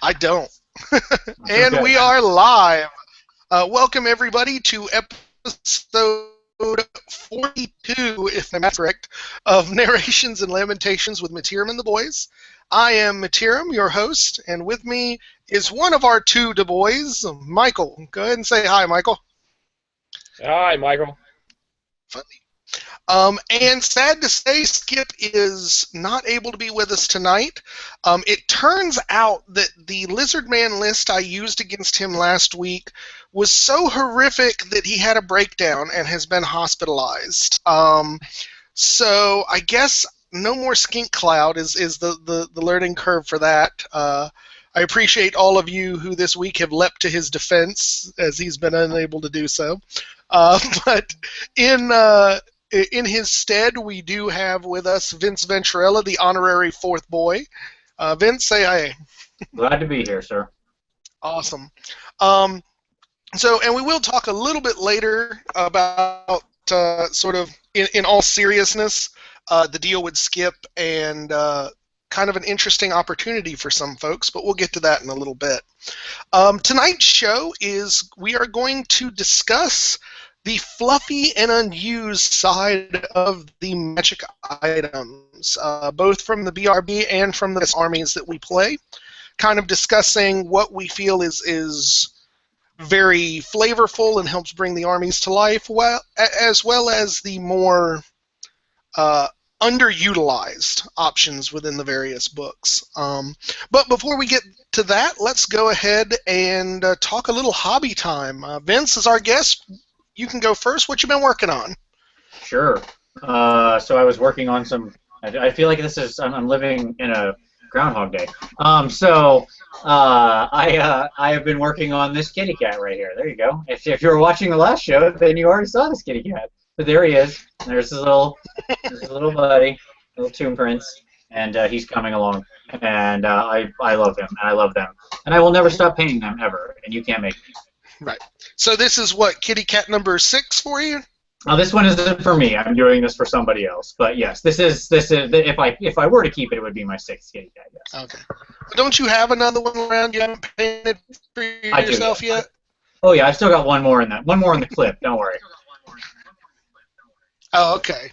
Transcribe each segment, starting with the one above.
I don't. And Okay. we are live. Welcome, everybody, to episode 42, if I'm correct, of Narrations and Lamentations with Matiram and the Boys. I am Matiram, your host, and with me is one of our two Du Bois, Michael. Go ahead and say hi, Michael. Hi, Michael. And sad to say, Skip is not able to be with us tonight. It turns out that the Lizard Man list I used against him last week was so horrific that he had a breakdown and has been hospitalized. So I guess no more Skink Cloud is the learning curve for that. I appreciate all of you who this week have leapt to his defense as he's been unable to do so. But in in his stead, we do have with us Vince Venturella, the honorary fourth boy. Vince, say hi. Glad to be here, sir. Awesome. And we will talk a little bit later about sort of, in all seriousness, the deal with Skip and kind of an interesting opportunity for some folks, but we'll get to that in a little bit. Tonight's show is we are going to discuss the fluffy and unused side of the magic items, both from the BRB and from the armies that we play, kind of discussing what we feel is very flavorful and helps bring the armies to life, as well as the more underutilized options within the various books. But before we get to that, let's go ahead and talk a little hobby time. Vince, as our guest, you can go first. What you been working on? Sure. So I was working on some. I feel like this is. I'm living in a Groundhog Day. I have been working on this kitty cat right here. There you go. If you were watching the last show, then you already saw this kitty cat. But there he is. There's his little buddy, little Tomb Prince, and he's coming along. And I love him, and I love them, and I will never stop painting them ever. And you can't make me. Right. So this is what, kitty cat number 6 for you? Now this one isn't for me. I'm doing this for somebody else. But yes, this is if I were to keep it, it would be my 6th kitty cat. Yes. Okay. But don't you have another one around you haven't painted for I do. yourself yet? Oh yeah, I've still got one more in that. One more in the clip. Don't worry. Oh, okay.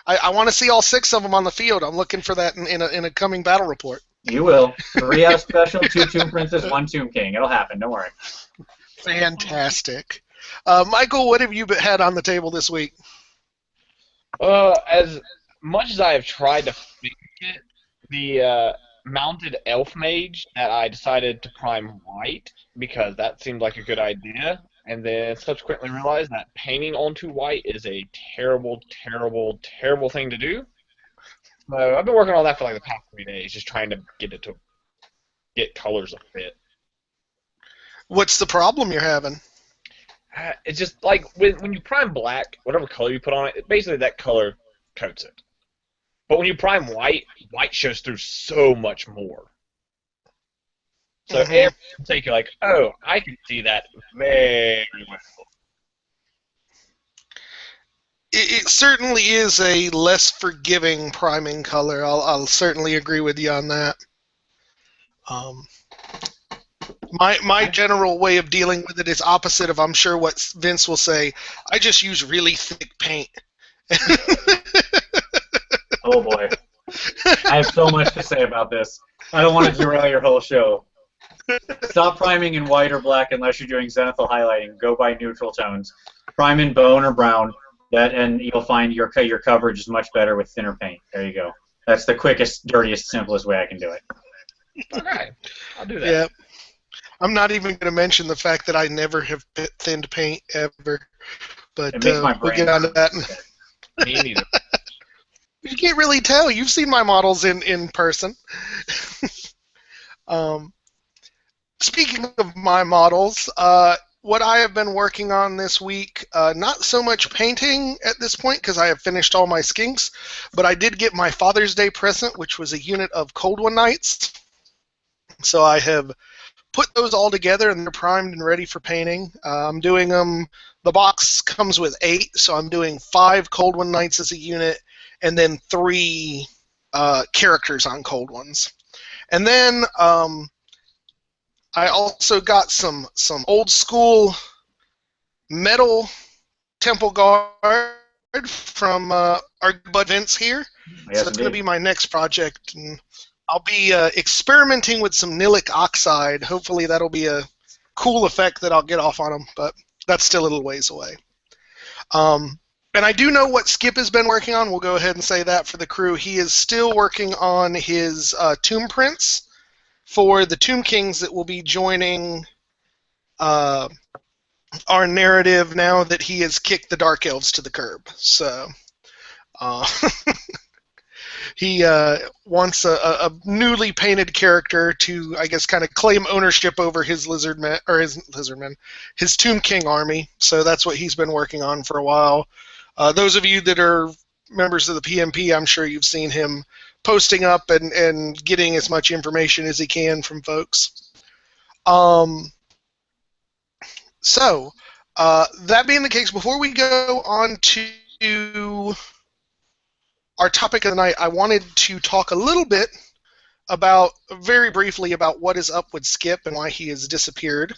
I want to see all 6 of them on the field. I'm looking for that in a coming battle report. You will. 3 out of special, 2 Tomb Princes, 1 Tomb King. It'll happen. Don't worry. Fantastic. Michael, what have you had on the table this week? As much as I have tried to fix it, the mounted elf mage that I decided to prime white because that seemed like a good idea, and then subsequently realized that painting onto white is a terrible, terrible, terrible thing to do. So I've been working on that for like the past 3 days, just trying to get it to get colors to fit. What's the problem you're having? It's just like when you prime black, whatever color you put on it, basically that color coats it. But when you prime white, white shows through so much more. So every take you're like, oh, I can see that very well. It certainly is a less forgiving priming color. I'll certainly agree with you on that. My general way of dealing with it is opposite of, I'm sure, what Vince will say. I just use really thick paint. Oh boy. I have so much to say about this. I don't want to derail your whole show. Stop priming in white or black unless you're doing zenithal highlighting. Go by neutral tones. Prime in bone or brown, and you'll find your coverage is much better with thinner paint. There you go. That's the quickest, dirtiest, simplest way I can do it. Okay, I'll do that. Yeah. I'm not even going to mention the fact that I never have thinned paint ever, but It makes my we'll brain get on to that. Me neither. You can't really tell. You've seen my models in person. Speaking of my models, what I have been working on this week, not so much painting at this point because I have finished all my skinks, but I did get my Father's Day present, which was a unit of Cold One Knights. So I have put those all together and they're primed and ready for painting. I'm doing them. The box comes with 8, so I'm doing 5 Cold One Knights as a unit, and then 3 characters on Cold Ones. And then I also got some old school metal temple guard from our bud Vince here. Yes, so that's going to indeed. be my next project. And I'll be experimenting with some nilic oxide. Hopefully that'll be a cool effect that I'll get off on them, but that's still a little ways away. And I do know what Skip has been working on. We'll go ahead and say that for the crew. He is still working on his tomb prints for the Tomb Kings that will be joining our narrative now that he has kicked the Dark Elves to the curb. So he wants a newly painted character to, I guess, kind of claim ownership over his his Tomb King army. So that's what he's been working on for a while. Those of you that are members of the PMP, I'm sure you've seen him posting up and getting as much information as he can from folks. So, that being the case, before we go on to our topic of the night, I wanted to talk a little bit very briefly about what is up with Skip and why he has disappeared.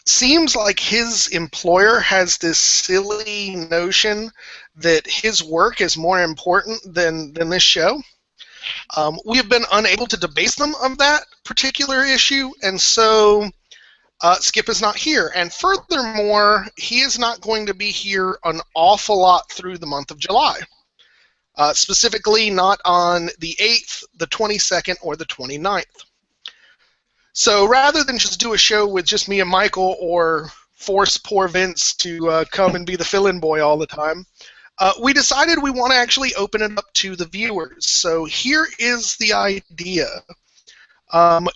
Seems like his employer has this silly notion that his work is more important than this show. We have been unable to debase them of that particular issue, and so Skip is not here. And furthermore, he is not going to be here an awful lot through the month of July. Specifically, not on the 8th, the 22nd, or the 29th. So rather than just do a show with just me and Michael or force poor Vince to come and be the fill-in boy all the time, we decided we want to actually open it up to the viewers. So here is the idea.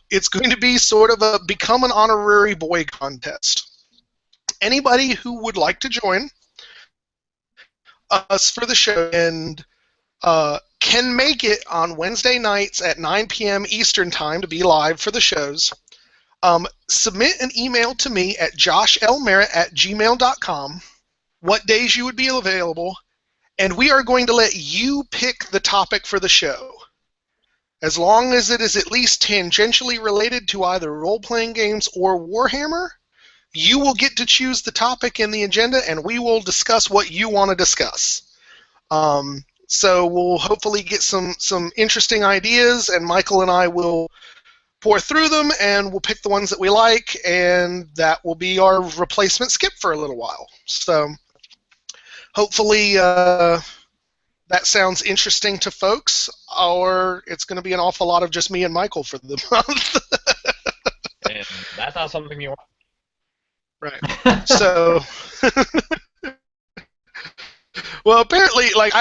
It's going to be sort of a become an honorary boy contest. Anybody who would like to join us for the show and can make it on Wednesday nights at 9 p.m. Eastern Time to be live for the shows, submit an email to me at joshlmerritt@gmail.com what days you would be available, and we are going to let you pick the topic for the show. As long as it is at least tangentially related to either role-playing games or Warhammer, you will get to choose the topic in the agenda, and we will discuss what you want to discuss. So we'll hopefully get some interesting ideas, and Michael and I will pour through them, and we'll pick the ones that we like, and that will be our replacement Skip for a little while. So hopefully that sounds interesting to folks, or it's going to be an awful lot of just me and Michael for the month. And that's not something you want. Right. So... Well, apparently, like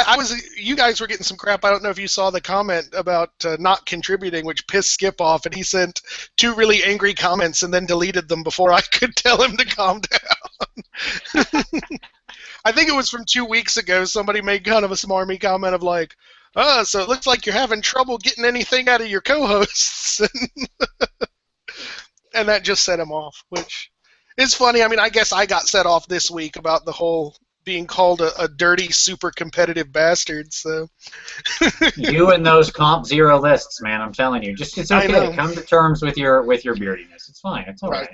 you guys were getting some crap. I don't know if you saw the comment about not contributing, which pissed Skip off, and he sent 2 really angry comments and then deleted them before I could tell him to calm down. I think it was from 2 weeks ago. Somebody made kind of a smarmy comment of like, "Oh, so it looks like you're having trouble getting anything out of your co-hosts," and that just set him off, which is funny. I mean, I guess I got set off this week about the whole being called a dirty, super competitive bastard. So you and those Comp Zero lists, man. I'm telling you, it's okay. Come to terms with your beardiness. It's fine. It's all right.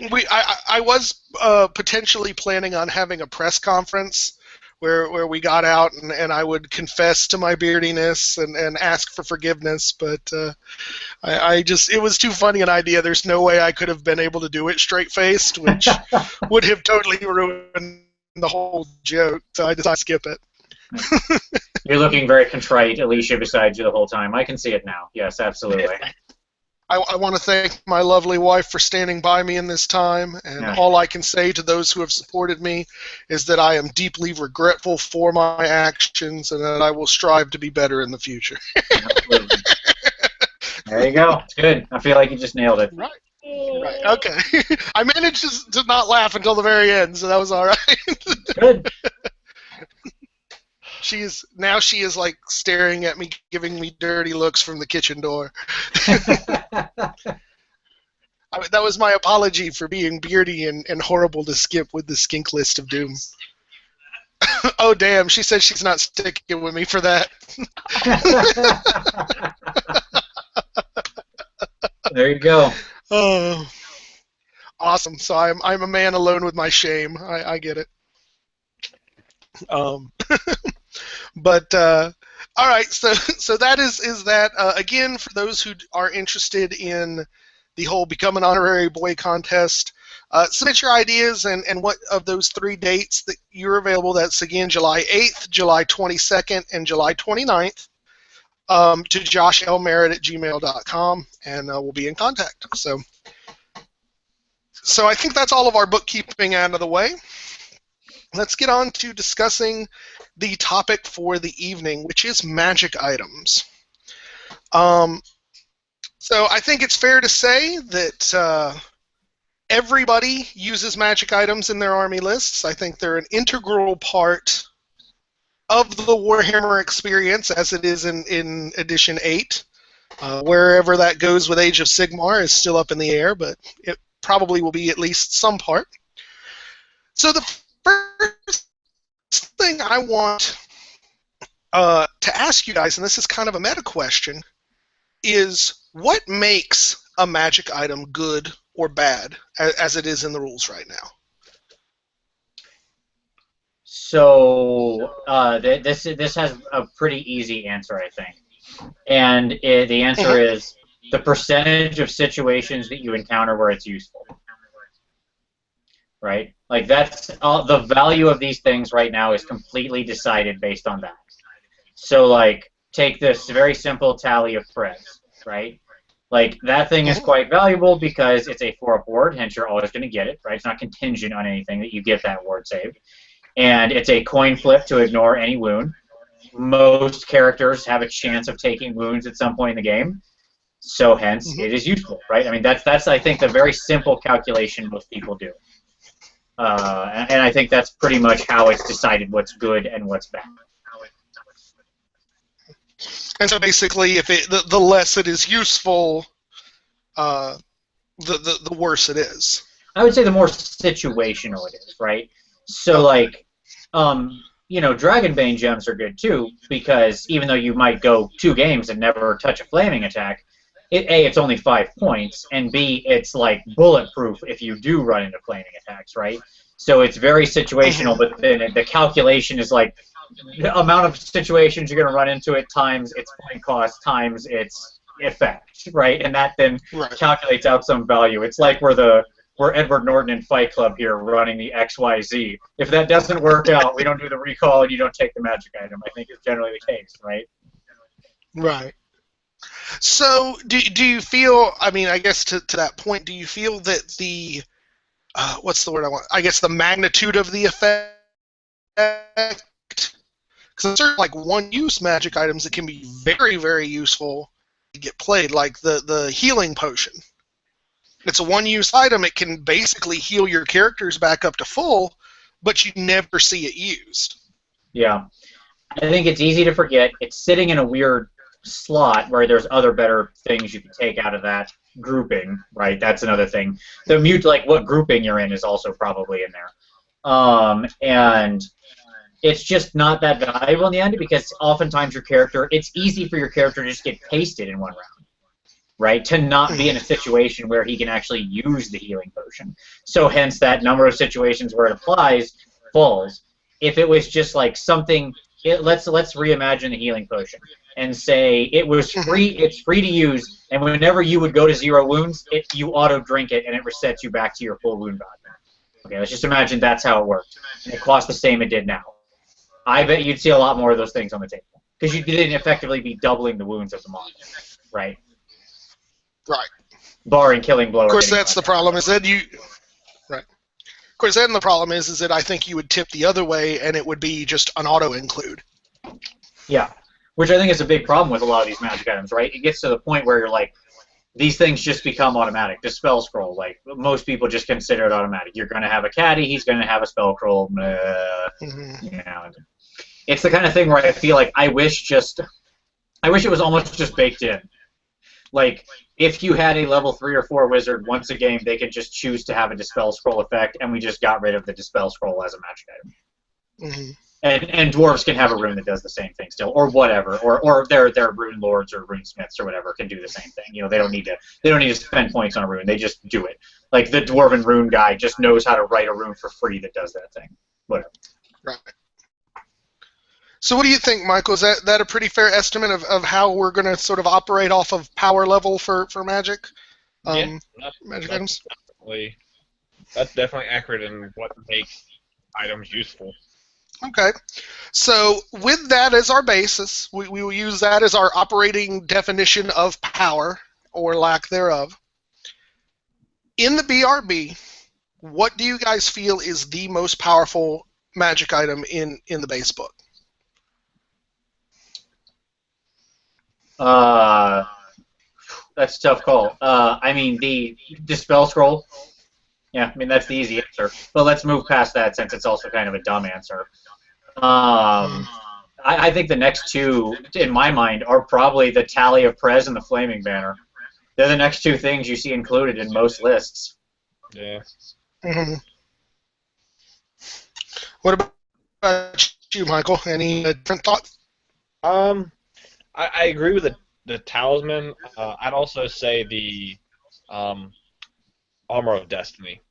I was potentially planning on having a press conference where we got out and I would confess to my beardiness and ask for forgiveness, but it was too funny an idea. There's no way I could have been able to do it straight-faced, which would have totally ruined the whole joke, so I decided to skip it. You're looking very contrite, Alicia, beside you the whole time. I can see it now. Yes, absolutely. I want to thank my lovely wife for standing by me in this time, and all I can say to those who have supported me is that I am deeply regretful for my actions and that I will strive to be better in the future. Absolutely. There you go. It's good. I feel like you just nailed it. Right. Okay. I managed to not laugh until the very end, so that was all right. Good. She is like staring at me, giving me dirty looks from the kitchen door. That was my apology for being beardy and horrible to Skip with the skink list of doom. Oh damn! She said she's not sticking with me for that. There you go. Oh, awesome. So I'm a man alone with my shame. I get it. Um, but all right. So that is that. Again, for those who are interested in the whole Become an Honorary Boy contest, submit your ideas and what of those 3 dates that you're available. That's again July 8th, July 22nd, and July 29th. To joshlmerritt@gmail.com, and we'll be in contact. So I think that's all of our bookkeeping out of the way. Let's get on to discussing the topic for the evening, which is magic items. So I think it's fair to say that everybody uses magic items in their army lists. I think they're an integral part of the Warhammer experience as it is in Edition 8. Wherever that goes with Age of Sigmar is still up in the air, but it probably will be at least some part. So the first thing I want to ask you guys, and this is kind of a meta question, is what makes a magic item good or bad as it is in the rules right now? So this has a pretty easy answer, I think, and the answer is the percentage of situations that you encounter where it's useful. Right? Like that's the value of these things right now is completely decided based on that. So like take this very simple tally of Prez, right? Like that thing is quite valuable because it's a 4-up ward, hence you're always going to get it, right? It's not contingent on anything that you get that ward saved. And it's a coin flip to ignore any wound. Most characters have a chance of taking wounds at some point in the game, so hence it is useful, right? I mean, that's I think the very simple calculation most people do, and I think that's pretty much how it's decided what's good and what's bad. And so basically, if the less it is useful, the worse it is. I would say the more situational it is, right? So like, Dragonbane gems are good too because even though you might go 2 games and never touch a flaming attack, it's only 5 points, and B, it's like bulletproof if you do run into flaming attacks, right? So it's very situational, but then the calculation is like the amount of situations you're going to run into it times its point cost times its effect, right? And that then calculates out some value. It's like we're Edward Norton in Fight Club here running the XYZ. If that doesn't work out, we don't do the recall and you don't take the magic item. I think is generally the case, right? Right. So do you feel, I mean, I guess to that point, do you feel that the, what's the word I want? I guess the magnitude of the effect, because certain like one-use magic items that can be very, very useful to get played, like the healing potion. It's a one-use item. It can basically heal your characters back up to full, but you never see it used. Yeah. I think it's easy to forget. It's sitting in a weird slot where there's other better things you can take out of that grouping, right? That's another thing. The like what grouping you're in is also probably in there. And it's just not that valuable in the end because oftentimes your character, it's easy for your character to just get pasted in one round, right? To not be in a situation where he can actually use the healing potion. So hence that number of situations where it applies falls. If it was just like something, let's reimagine the healing potion and say it was free. It's free to use, and whenever you would go to 0 wounds, you auto drink it and it resets you back to your full wound value. Okay, let's just imagine that's how it worked. And it cost the same it did now. I bet you'd see a lot more of those things on the table because you didn't effectively be doubling the wounds of the monster, right? Right. Barring killing blow. Of course, that's the problem. Is that you? Right. Of course, then the problem is that I think you would tip the other way, and it would be just an auto include. Yeah, which I think is a big problem with a lot of these magic items, right? It gets to the point where you're like, these things just become automatic. The spell scroll, like most people just consider it automatic. You're going to have a caddy, he's going to have a spell scroll. It's the kind of thing where I feel like I wish it was almost just baked in. Like, if you had a level 3 or 4 wizard, once a game, they could just choose to have a Dispel Scroll effect, and we just got rid of the Dispel Scroll as a magic item. And dwarves can have a rune that does the same thing still, or whatever, or their rune lords or rune smiths or whatever can do the same thing. They don't need to spend points on a rune. They just do it. Like the dwarven rune guy just knows how to write a rune for free that does that thing. Whatever. Right. So what do you think, Michael? Is that a pretty fair estimate of how we're going to sort of operate off of power level for Magic? Yeah, Magic items? That's definitely accurate in what makes items useful. Okay. So with that as our basis, we will use that as our operating definition of power, or lack thereof. In the BRB, what do you guys feel is the most powerful Magic item in the base book? That's a tough call. I mean, the Dispel Scroll. Yeah, I mean, that's the easy answer. But let's move past that since it's also kind of a dumb answer. I think the next two, in my mind, are probably the Tally of Prez and the Flaming Banner. They're the next two things you see included in most lists. Yeah. Mm-hmm. What about you, Michael? Any different thoughts? I agree with the Talisman. I'd also say the Armor of Destiny.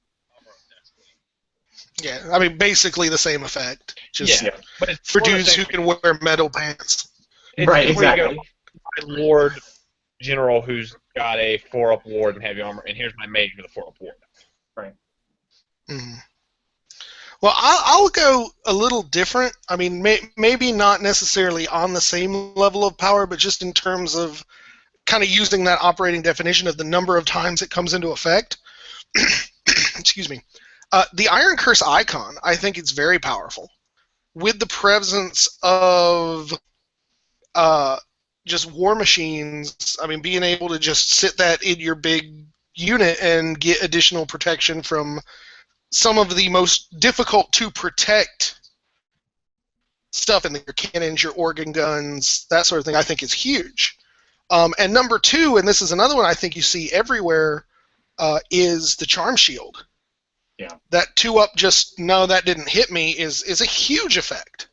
Yeah, I mean, basically the same effect. Just but it's for dudes who can wear metal pants. Right, exactly. My Lord General who's got a 4-up ward and heavy armor, and here's my mage with a 4-up ward. Right. Mm-hmm. Well, I'll go a little different. I mean, maybe not necessarily on the same level of power, but just in terms of kind of using that operating definition of the number of times it comes into effect. Excuse me. The Iron Curse icon, I think it's very powerful. With the presence of just war machines, I mean, being able to just sit that in your big unit and get additional protection from some of the most difficult to protect stuff in your cannons, your organ guns, that sort of thing, I think is huge. And number two, and this is another one I think you see everywhere, is the Charm Shield. Yeah. That 2-up just, no, that didn't hit me is a huge effect.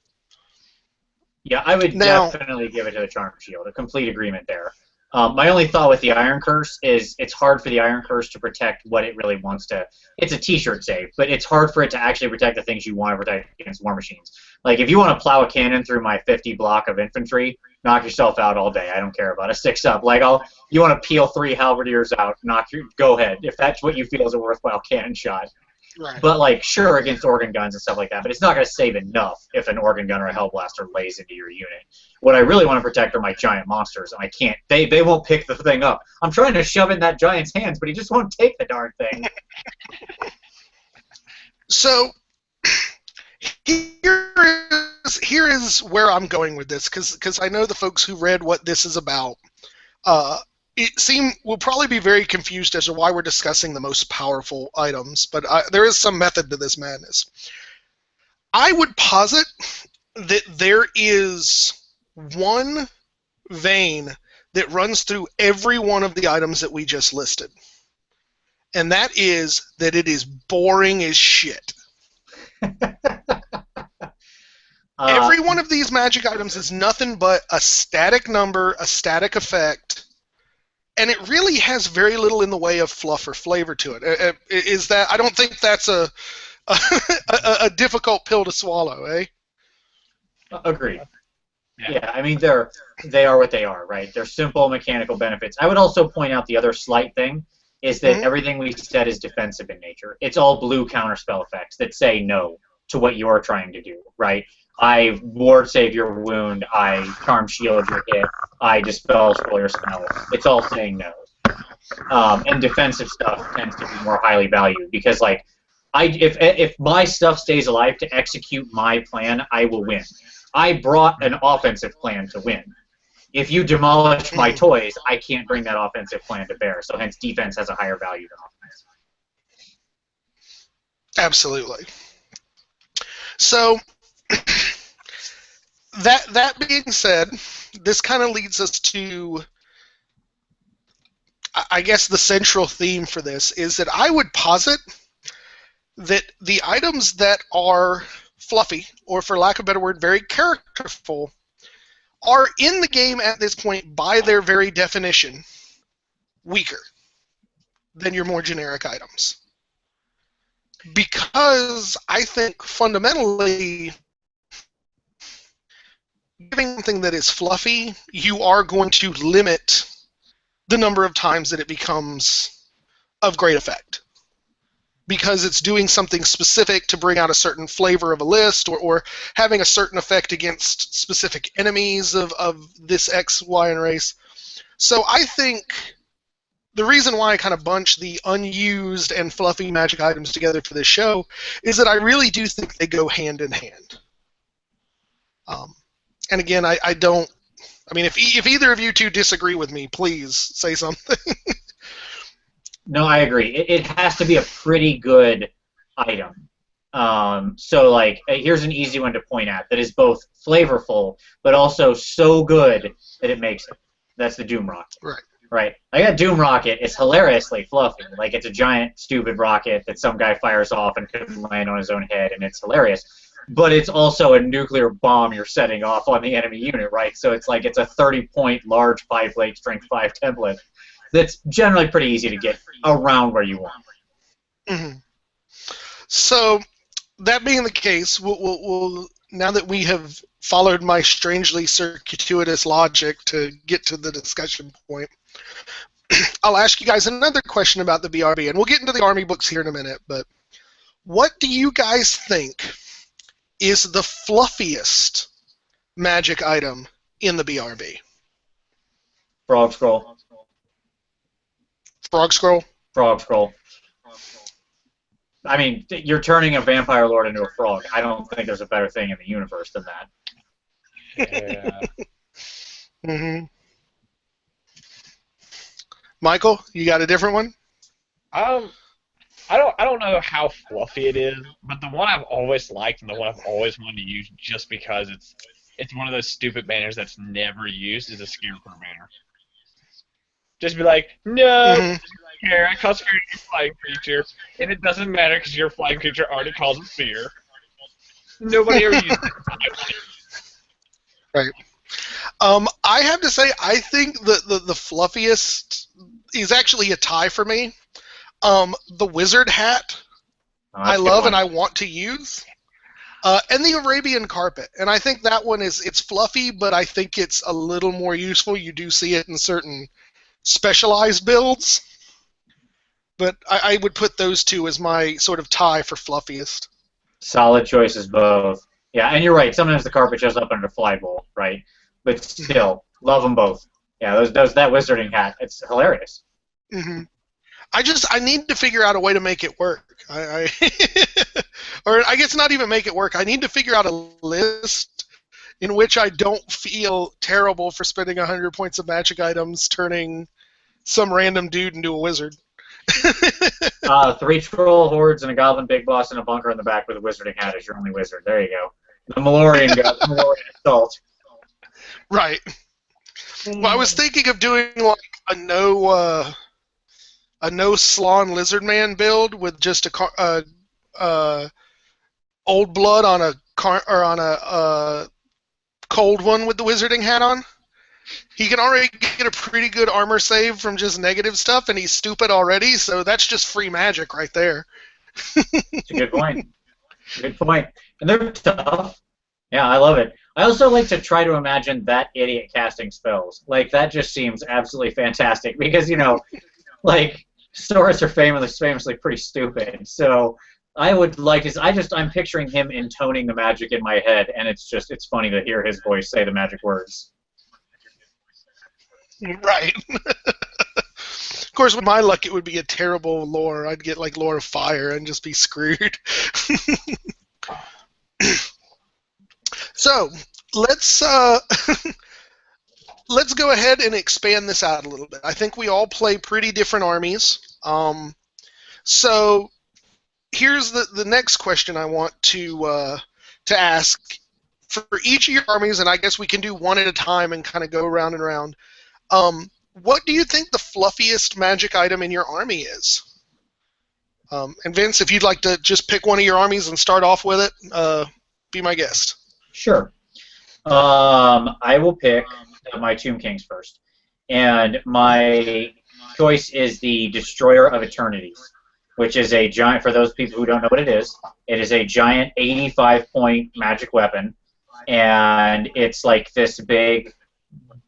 Yeah, I would definitely give it to the Charm Shield. A complete agreement there. My only thought with the Iron Curse is it's hard for the Iron Curse to protect what it really wants to. It's a T-shirt save, but it's hard for it to actually protect the things you want to protect against war machines. Like, if you want to plow a cannon through my 50 block of infantry, knock yourself out all day. I don't care about a 6-up. Like, you want to peel 3 halberdiers out, go ahead. If that's what you feel is a worthwhile cannon shot. Right. But, like, sure, against organ guns and stuff like that, but it's not going to save enough if an organ gun or a Hellblaster lays into your unit. What I really want to protect are my giant monsters, and I can't. They won't pick the thing up. I'm trying to shove it in that giant's hands, but he just won't take the darn thing. So, here is where I'm going with this, because I know the folks who read what this is about will probably be very confused as to why we're discussing the most powerful items, but there is some method to this madness. I would posit that there is one vein that runs through every one of the items that we just listed, and that is that it is boring as shit. Every one of these magic items is nothing but a static number, a static effect, and it really has very little in the way of fluff or flavor to it. Is that? I don't think that's a difficult pill to swallow, eh? Agreed. Yeah, I mean they are what they are, right? They're simple mechanical benefits. I would also point out the other slight thing is that everything we said is defensive in nature. It's all blue counterspell effects that say no to what you're trying to do, right? I ward save your wound, I charm shield your hit, I dispel scroll your spell. It's all saying no. And defensive stuff tends to be more highly valued because, like, if my stuff stays alive to execute my plan, I will win. I brought an offensive plan to win. If you demolish my toys, I can't bring that offensive plan to bear. So hence defense has a higher value than offense. Absolutely. So that being said, this kind of leads us to, I guess, the central theme for this is that I would posit that the items that are fluffy, or for lack of a better word, very characterful, are in the game at this point, by their very definition, weaker than your more generic items. Because I think fundamentally, giving something that is fluffy, you are going to limit the number of times that it becomes of great effect. Because it's doing something specific to bring out a certain flavor of a list, or having a certain effect against specific enemies of this X, Y, and race. So I think the reason why I kind of bunch the unused and fluffy magic items together for this show is that I really do think they go hand in hand. And again, I don't... I mean, if either of you two disagree with me, please say something. No, I agree. It has to be a pretty good item. So, like, here's an easy one to point at that is both flavorful, but also so good that it makes it. That's the Doom Rocket. Right. Right. I got Doom Rocket. It's hilariously fluffy. Like, it's a giant, stupid rocket that some guy fires off and could land on his own head, and it's hilarious. But it's also a nuclear bomb you're setting off on the enemy unit, right? So it's like it's a 30-point large 5-blade strength 5 template that's generally pretty easy to get around where you want. Mm-hmm. So, that being the case, we'll now that we have followed my strangely circuitous logic to get to the discussion point, I'll ask you guys another question about the BRB, and we'll get into the Army books here in a minute, but what do you guys think is the fluffiest magic item in the BRB? Frog Scroll. Frog Scroll? Frog Scroll. I mean, you're turning a vampire lord into a frog. I don't think there's a better thing in the universe than that. Yeah. Mm-hmm. Michael, you got a different one? I don't know how fluffy it is, but the one I've always liked and the one I've always wanted to use just because it's one of those stupid banners that's never used is a Scarecrow banner. Just be like, no, I cause fear to your flying creature, and it doesn't matter because your flying creature already causes fear. Nobody ever uses it. Right. I have to say, I think the fluffiest is actually a tie for me. The wizard hat, I love and I want to use. And the Arabian carpet. And I think that one it's fluffy, but I think it's a little more useful. You do see it in certain specialized builds. But I would put those two as my sort of tie for fluffiest. Solid choices both. Yeah, and you're right. Sometimes the carpet shows up under fly bowl, right? But still, love them both. Yeah, that wizarding hat, it's hilarious. Mm-hmm. I need to figure out a way to make it work. Or I guess not even make it work. I need to figure out a list in which I don't feel terrible for spending 100 points of magic items turning some random dude into a wizard. 3 troll hordes and a goblin big boss in a bunker in the back with a wizarding hat is your only wizard. There you go. The Malorian assault. Right. Well, I was thinking of doing like a no Slawn Lizard Man build with just a old blood on a cold one with the wizarding hat on. He can already get a pretty good armor save from just negative stuff, and he's stupid already, so that's just free magic right there. It's a good point. Good point. And they're tough. Yeah, I love it. I also like to try to imagine that idiot casting spells. Like, that just seems absolutely fantastic because, like, Stories are famously pretty stupid. So I would like to. I'm picturing him intoning the magic in my head, and it's funny to hear his voice say the magic words. Right. Of course, with my luck, it would be a terrible lore. I'd get like Lore of Fire and just be screwed. So let's go ahead and expand this out a little bit. I think we all play pretty different armies. So here's the next question I want to ask for each of your armies, and I guess we can do one at a time and kind of go around and around. What do you think the fluffiest magic item in your army is? And Vince, if you'd like to just pick one of your armies and start off with it. Be my guest. Sure. I will pick my Tomb Kings first. And my choice is the Destroyer of Eternities, which is a giant, for those people who don't know what it is a giant 85-point magic weapon. And it's like this big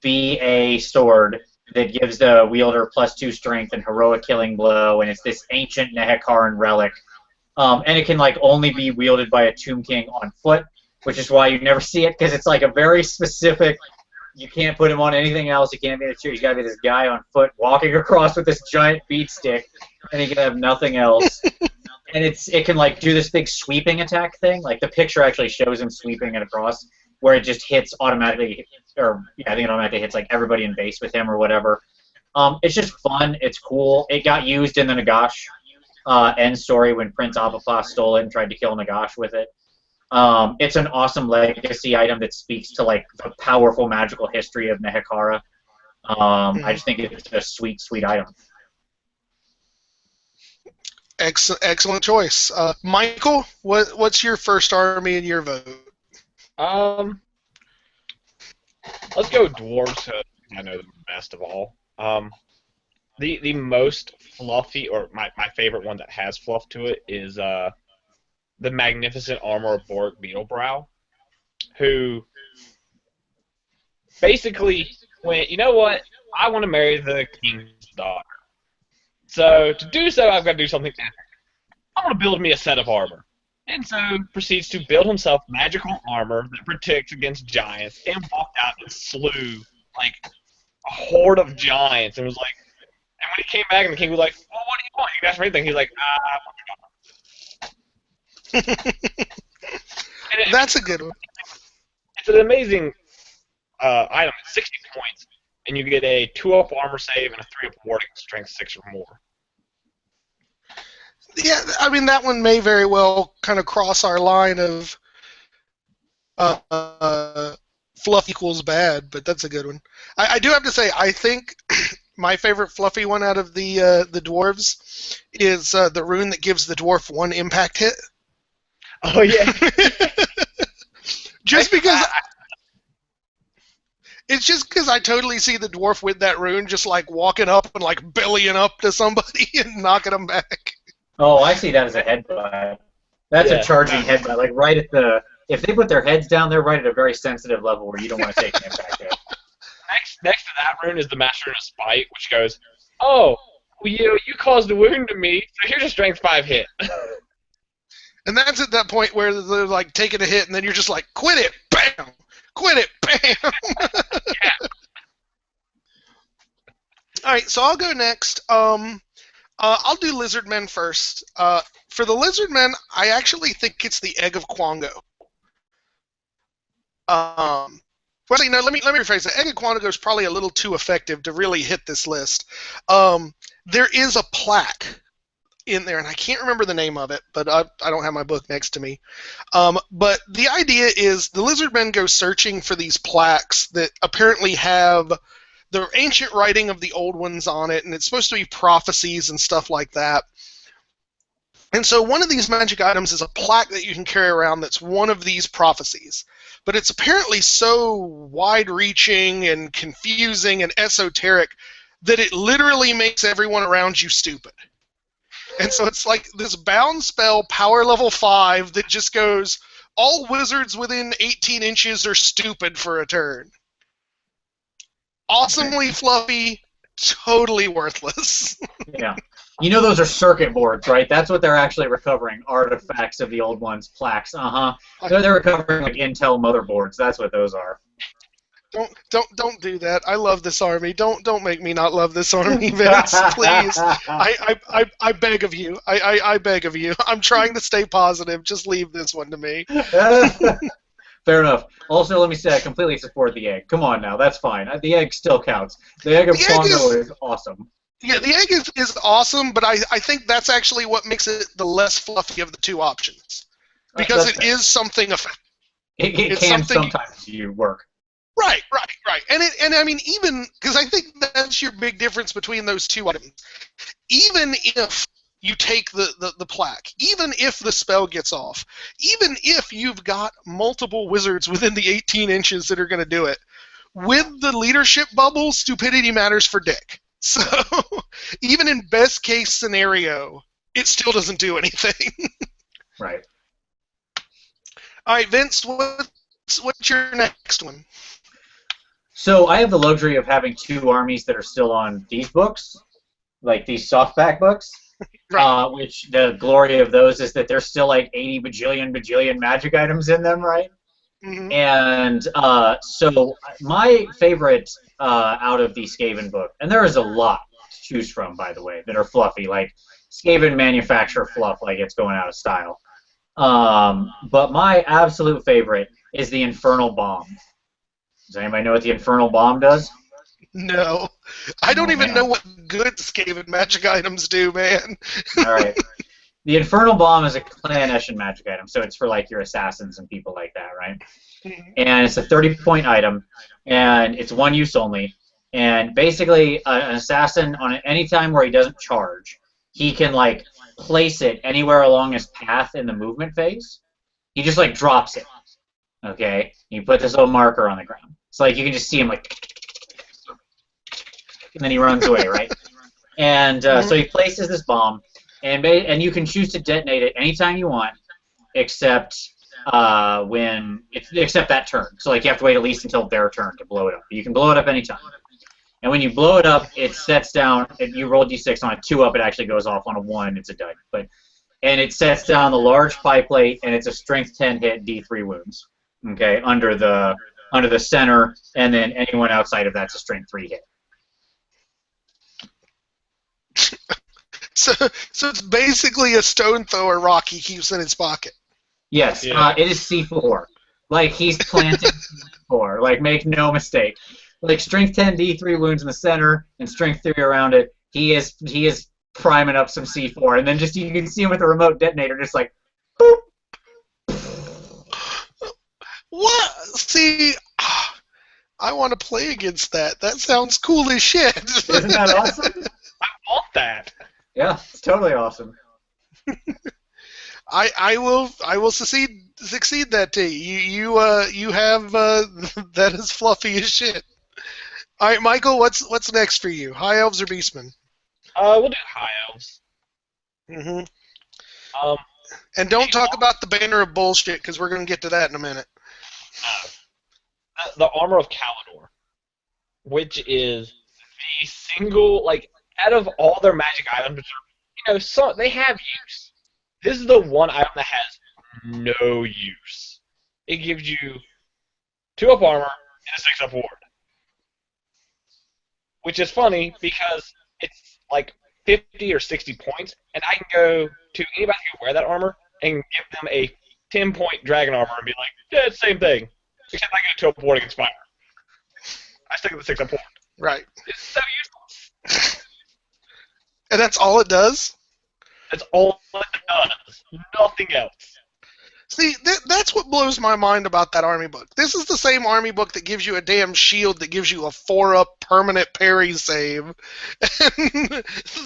BA sword that gives the wielder +2 strength and heroic killing blow, and it's this ancient Nehekaran relic. And it can like only be wielded by a Tomb King on foot, which is why you never see it, because it's like a very specific. You can't put him on anything else. You can't be in a chair. He's got to be this guy on foot walking across with this giant beat stick, and he can have nothing else. And it can like do this big sweeping attack thing. Like the picture actually shows him sweeping it across, where it just hits automatically, or yeah, I think it automatically hits like everybody in base with him or whatever. It's just fun. It's cool. It got used in the Nagash end story when Prince Abafa stole it and tried to kill Nagash with it. It's an awesome legacy item that speaks to like the powerful magical history of Nehekara. I just think it's a sweet, sweet item. Excellent choice. Michael, what's your first army and your vote? Let's go dwarves. I know the best of all. The most fluffy, or my favorite one that has fluff to it is the magnificent armor of Borg Beetlebrow, who basically went, you know what? I want to marry the king's daughter. So to do so, I've got to do something epic. I want to build me a set of armor. And so proceeds to build himself magical armor that protects against giants, and walked out and slew like a horde of giants, and was like, and when he came back and the king was like, well, what do you want? You asked for anything. He's like, I want your daughter. That's a good one. It's an amazing item. It's 60 points, and you get a 2-up armor save and a 3-up warding strength 6 or more. Yeah, I mean, that one may very well kind of cross our line of fluff equals bad, but that's a good one. I do have to say, I think my favorite fluffy one out of the dwarves is the rune that gives the dwarf 1 impact hit. Oh, yeah. Just because... It's just because I totally see the dwarf with that rune just like walking up and like bellying up to somebody and knocking them back. Oh, I see that as a headbutt. That's a charging headbutt. Like right at the... If they put their heads down, they're right at a very sensitive level where you don't want to take an impact hit. Next to that rune is the Master of Spite, which goes, oh, well, you caused a wound to me, so here's a strength 5 hit. And that's at that point where they're like taking a hit, and then you're just like, quit it, bam! Quit it, bam! Yeah. Alright, so I'll go next. I'll do Lizardmen first. For the Lizardmen, I actually think it's the Egg of Quango. Well, no, let me rephrase that. Egg of Quango is probably a little too effective to really hit this list. There is a plaque in there, and I can't remember the name of it, but I don't have my book next to me. But the idea is the Lizardmen go searching for these plaques that apparently have the ancient writing of the old ones on it, and it's supposed to be prophecies and stuff like that. And so one of these magic items is a plaque that you can carry around that's one of these prophecies. But it's apparently so wide-reaching and confusing and esoteric that it literally makes everyone around you stupid. And so it's like this bound spell, power level 5, that just goes, all wizards within 18 inches are stupid for a turn. Awesomely fluffy, totally worthless. Yeah. You know those are circuit boards, right? That's what they're actually recovering, artifacts of the old ones, plaques. Uh-huh. They're recovering like Intel motherboards. That's what those are. Don't do that. I love this army. Don't make me not love this army, Vince. Please. I beg of you. I beg of you. I'm trying to stay positive. Just leave this one to me. Fair enough. Also, let me say I completely support the egg. Come on now, that's fine. The egg still counts. The egg of Quango is awesome. Yeah, the egg is awesome, but I think that's actually what makes it the less fluffy of the two options. Because it is something effective. It can sometimes work. Right. And I mean, even, because I think that's your big difference between those two items. Even if you take the plaque, even if the spell gets off, even if you've got multiple wizards within the 18 inches that are going to do it. With the leadership bubble, stupidity matters for dick. So even in best case scenario, it still doesn't do anything. Right. All right, Vince, what's your next one? So I have the luxury of having 2 armies that are still on these books, like these softback books. Right. Which the glory of those is that there's still like 80 bajillion magic items in them, right? Mm-hmm. And so my favorite out of the Skaven book, and there is a lot to choose from, by the way, that are fluffy. Like Skaven manufacture fluff like it's going out of style. But my absolute favorite is the Infernal Bomb. Does anybody know what the Infernal Bomb does? No. I don't even man. know what good Skaven magic items do, man. All right. The Infernal Bomb is a Clan Eshin magic item, so it's for like your assassins and people like that, right? And it's a 30-point item, and it's 1 use only. And basically, an assassin on any time where he doesn't charge, he can like place it anywhere along his path in the movement phase. He just like drops it. Okay, you put this little marker on the ground. So like you can just see him like, and then he runs away, right? And so he places this bomb, and you can choose to detonate it anytime you want, except except that turn. So like you have to wait at least until their turn to blow it up. You can blow it up anytime. And when you blow it up, it sets down. If you roll d6 on a 2-up, it actually goes off. On a 1, it's a dud. And it sets down the large pie plate, and it's a strength 10 hit, d3 wounds. Okay, under the center, and then anyone outside of that's a strength 3 hit. So it's basically a stone thrower rock he keeps in his pocket. Yes, Yeah. It is C4. Like, he's planting C4. Like, make no mistake. Like, strength 10, D3 wounds in the center, and strength 3 around it. He is priming up some C4, and then just you can see him with a remote detonator, just like, boop. What? See, I want to play against that. That sounds cool as shit. Isn't that awesome? I want that. Yeah, it's totally awesome. I will succeed that day. You have that is fluffy as shit. All right, Michael, what's next for you? High elves or beastmen? We'll do high elves. Mm-hmm. And don't talk about the banner of bullshit because we're going to get to that in a minute. The armor of Kalidor, which is the single, like, out of all their magic items, which are, so they have use. This is the one item that has no use. It gives you 2-up armor and a 6-up ward. Which is funny because it's like 50 or 60 points, and I can go to anybody who wear that armor and give them a 10-point dragon armor and be like, yeah, it's the same thing. Except I get a 2-up ward against fire. I stick with the 6-up ward. Right. It's so useless. And that's all it does? That's all it does. Nothing else. See, that's what blows my mind about that army book. This is the same army book that gives you a damn shield that gives you a 4-up permanent parry save. And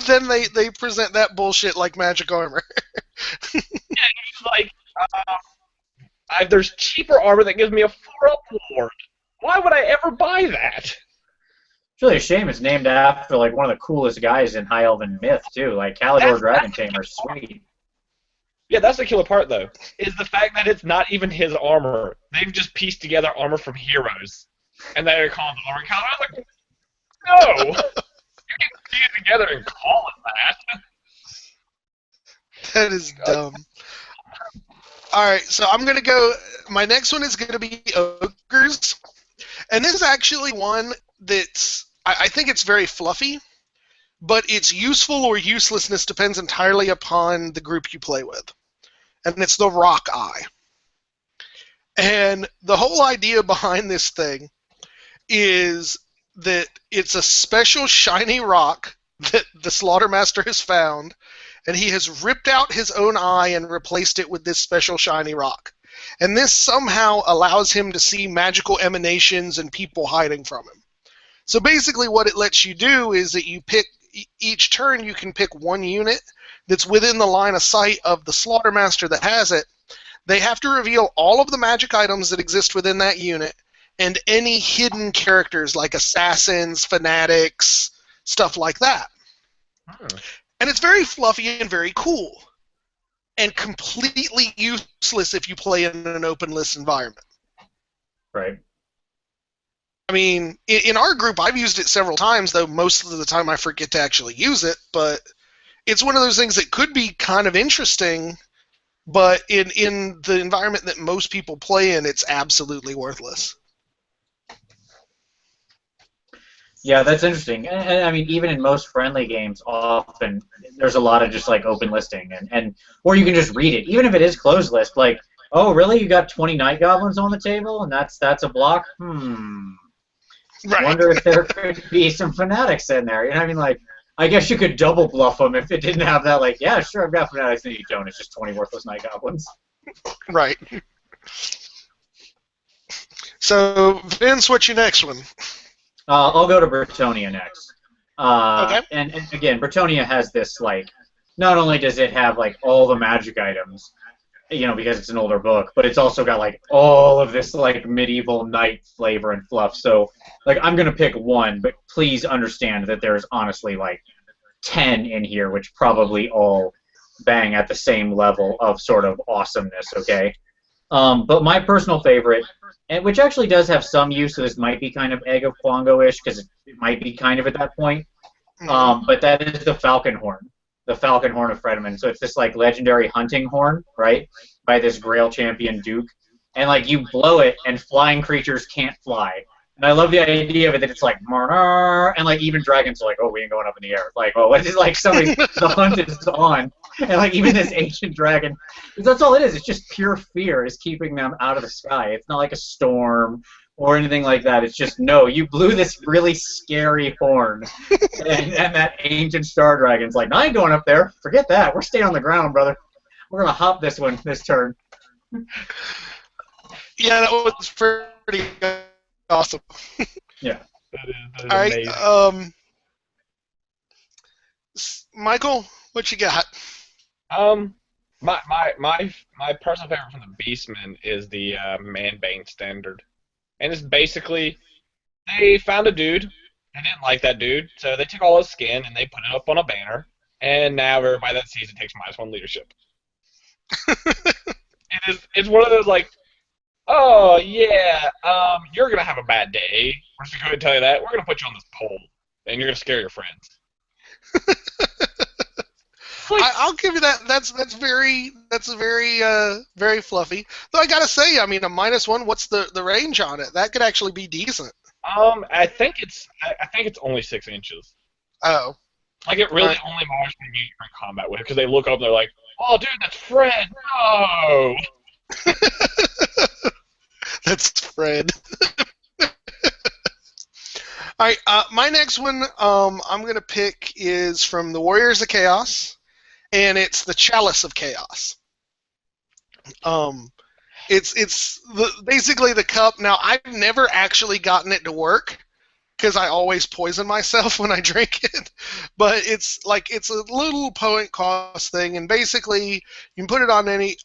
then they present that bullshit like magic armor. Yeah, it's like, there's cheaper armor that gives me a 4-up ward. Why would I ever buy that? It's really a shame it's named after like one of the coolest guys in High Elven myth too. Like Kalidor Dragon Tamer, sweet. Yeah, that's the killer part though, is the fact that it's not even his armor. They've just pieced together armor from heroes, and they're calling it armor. I was like, no, you can piece it together and call it that. That is dumb. All right, so I'm going to go. My next one is going to be ogres. And this is actually one that's, I think it's very fluffy, but its useful or uselessness depends entirely upon the group you play with. And it's the rock eye. And the whole idea behind this thing is that it's a special shiny rock that the Slaughtermaster has found, and he has ripped out his own eye and replaced it with this special shiny rock. And this somehow allows him to see magical emanations and people hiding from him. So basically what it lets you do is that you pick, each turn you can pick one unit that's within the line of sight of the Slaughtermaster that has it. They have to reveal all of the magic items that exist within that unit and any hidden characters like assassins, fanatics, stuff like that. And it's very fluffy and very cool. And completely useless if you play in an open list environment. Right. I mean, in our group, I've used it several times, though most of the time I forget to actually use it. But it's one of those things that could be kind of interesting, but in the environment that most people play in, it's absolutely worthless. Yeah, that's interesting. And I mean, even in most friendly games, often there's a lot of just like open listing, and or you can just read it, even if it is closed list. Like, oh, really? You got 20 night goblins on the table, and that's a block? Right. Wonder if there could be some fanatics in there. You know what I mean? Like, I guess you could double bluff them if it didn't have that. Like, yeah, sure, I've got fanatics, and you don't. It's just 20 worthless night goblins. Right. So, Vince, what's your next one? I'll go to Britonia next. Okay. And again, Britonia has this, like, not only does it have, like, all the magic items, you know, because it's an older book, but it's also got, like, all of this, like, medieval knight flavor and fluff. So, like, I'm going to pick one, but please understand that there's honestly, like, 10 in here, which probably all bang at the same level of sort of awesomeness, okay? But my personal favorite, and which actually does have some use, so this might be kind of Egg of Quango-ish, because it might be kind of at that point, but that is the Falcon Horn. The Falcon Horn of Fredeman. So it's this, like, legendary hunting horn, right, by this Grail champion Duke. And, like, you blow it, and flying creatures can't fly. And I love the idea of it that it's like, and, like, even dragons are like, oh, we ain't going up in the air. Like, oh, it's like somebody, the hunt is on. And, like, even this ancient dragon, that's all it is. It's just pure fear is keeping them out of the sky. It's not like a storm or anything like that. It's just, no, you blew this really scary horn. And that ancient star dragon's like, no, I ain't going up there. Forget that. We're staying on the ground, brother. We're going to hop this one this turn. Yeah, that was pretty awesome. Yeah. That is All amazing. right, Michael, what you got? My personal favorite from the Beastmen is the Man-Bane standard, and it's basically they found a dude. They didn't like that dude, so they took all his skin and they put it up on a banner, and now everybody that sees it takes -1 leadership. It's one of those like, oh yeah, you're gonna have a bad day. We're just gonna tell you that. We're gonna put you on this pole, and you're gonna scare your friends. I'll give you that. That's very very fluffy. Though I gotta say, I mean, a -1. What's the range on it? That could actually be decent. I think it's only 6 inches. Oh. Like it really only matters when you're in combat with it because they look up and they're like, oh dude, that's Fred. No. That's Fred. All right, my next one I'm going to pick is from the Warriors of Chaos, and it's the Chalice of Chaos. It's basically the cup. Now, I've never actually gotten it to work because I always poison myself when I drink it. But it's a little point cost thing, and basically you can put it on any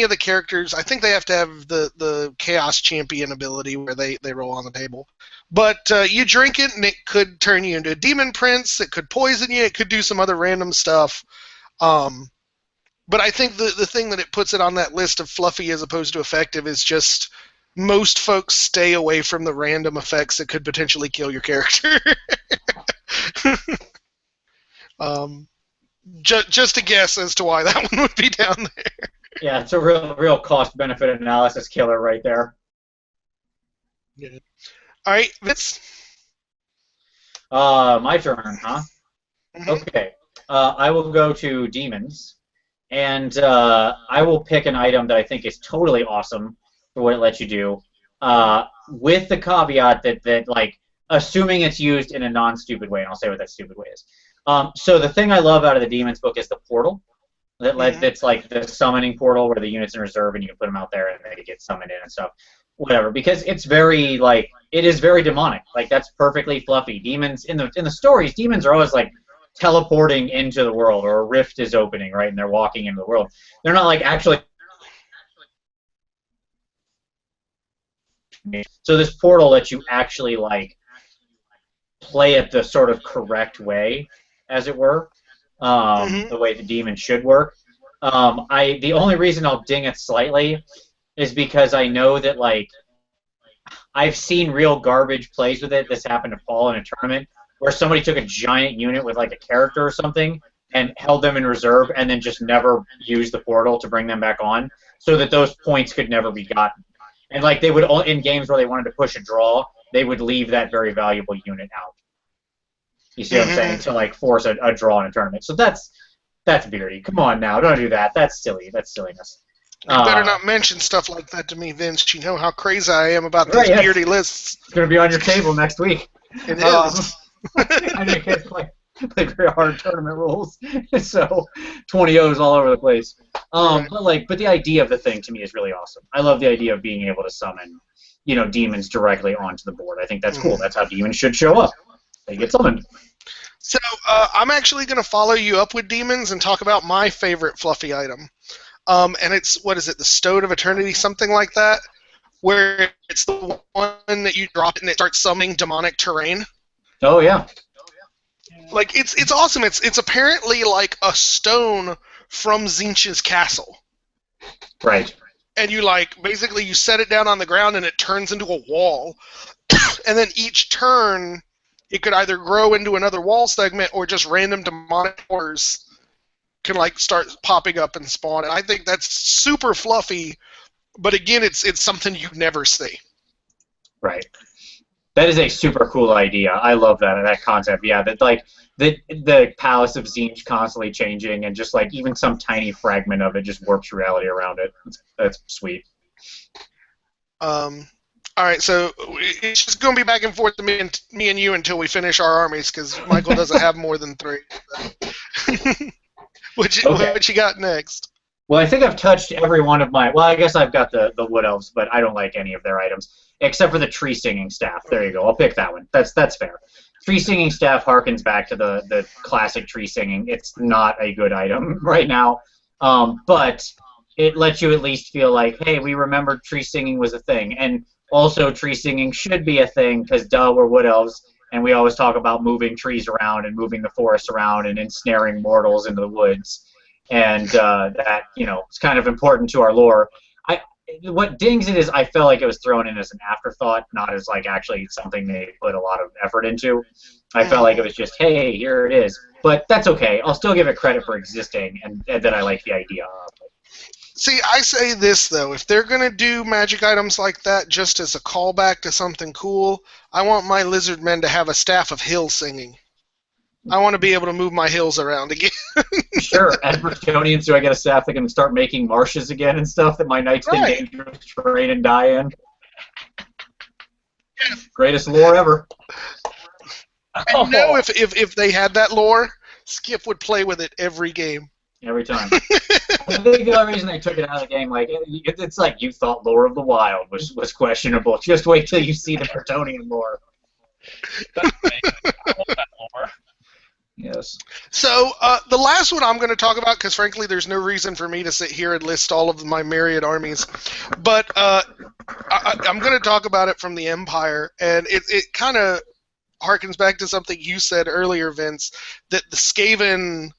of the characters. I think they have to have the Chaos Champion ability where they roll on the table. But you drink it, and it could turn you into a Demon Prince. It could poison you. It could do some other random stuff. But I think the thing that it puts it on that list of fluffy as opposed to effective is just most folks stay away from the random effects that could potentially kill your character. Just a guess as to why that one would be down there. Yeah, it's a real cost-benefit analysis killer right there. Yeah. All right, Vince. My turn, huh? Mm-hmm. Okay. I will go to Demons, and I will pick an item that I think is totally awesome for what it lets you do, with the caveat that like, assuming it's used in a non-stupid way, and I'll say what that stupid way is. So the thing I love out of the Demons book is the portal. That's like the summoning portal where the units in reserve and you can put them out there and they get summoned in and stuff. whatever, because it's very like it is very demonic. Like that's perfectly fluffy. Demons in the stories, demons are always like teleporting into the world, or a rift is opening, right, and they're walking into the world. They're not like actually. So this portal lets you actually like play it the sort of correct way, as it were, Hmm. the way the demon should work. The only reason I'll ding it slightly is because I know that like I've seen real garbage plays with it. This happened to Paul in a tournament where somebody took a giant unit with like a character or something and held them in reserve and then just never used the portal to bring them back on, so that those points could never be gotten. And like they would in games where they wanted to push a draw, they would leave that very valuable unit out. You see what I'm saying? Hmm. To like force a draw in a tournament. So that's beardy. Come on now, don't do that. That's silly. That's silliness. You better Uh, not mention stuff like that to me, Vince. You know how crazy I am about right, these yes. beardy lists. It's going to be on your table next week. It Um, is. I think it's like very hard tournament rules. So 20 O's all over the place. Right. But the idea of the thing to me is really awesome. I love the idea of being able to summon, demons directly onto the board. I think that's cool. That's how demons should show up. They get summoned. So I'm actually going to follow you up with demons and talk about my favorite fluffy item. And it's, what is it, the Stone of Eternity, something like that, where it's the one that you drop and it starts summoning demonic terrain. Oh yeah. Like it's awesome. It's apparently like a stone from Zinch's castle, Right. and you like basically you set it down on the ground and it turns into a wall, and then each turn it could either grow into another wall segment or just random demonic horrors can like start popping up and spawn. And I think that's super fluffy, but again, it's something you never see. Right. That is a super cool idea. I love that concept. Yeah, that like the Palace of Zinj constantly changing, and just like even some tiny fragment of it just warps reality around it. That's sweet. All right, so it's just going to be back and forth to me and you until we finish our armies, because Michael doesn't have more than 3. Okay. What you got next? Well, I think I've touched every one of my. Well, I guess I've got the Wood Elves, but I don't like any of their items except for the Tree Singing Staff. There you go. I'll pick that one. That's fair. Tree Singing Staff harkens back to the classic tree singing. It's not a good item right now, but it lets you at least feel like, hey, we remembered tree singing was a thing, and also tree singing should be a thing because duh, we're Wood Elves, and we always talk about moving trees around and moving the forest around and ensnaring mortals into the woods. And that it's kind of important to our lore. What dings it is I felt like it was thrown in as an afterthought, not as like actually something they put a lot of effort into. I felt like it was just, hey, here it is. But that's okay. I'll still give it credit for existing, and that I like the idea of. See, I say this, though. If they're going to do magic items like that just as a callback to something cool, I want my lizard men to have a staff of hill singing. I want to be able to move my hills around again. Sure, as Bretonians, do I get a staff that can start making marshes again and stuff that my knights can Right. dangerous terrain and die in? Greatest lore ever. I know if they had that lore, Skip would play with it every game. Every time. I think the only reason they took it out of the game, like it's like you thought lore of the wild was questionable. Just wait till you see the Bretonian lore. That's amazing. I love that lore. Yes. So the last one I'm going to talk about, because frankly there's no reason for me to sit here and list all of my myriad armies, but I'm going to talk about it from the Empire, and it kind of harkens back to something you said earlier, Vince, that the Skaven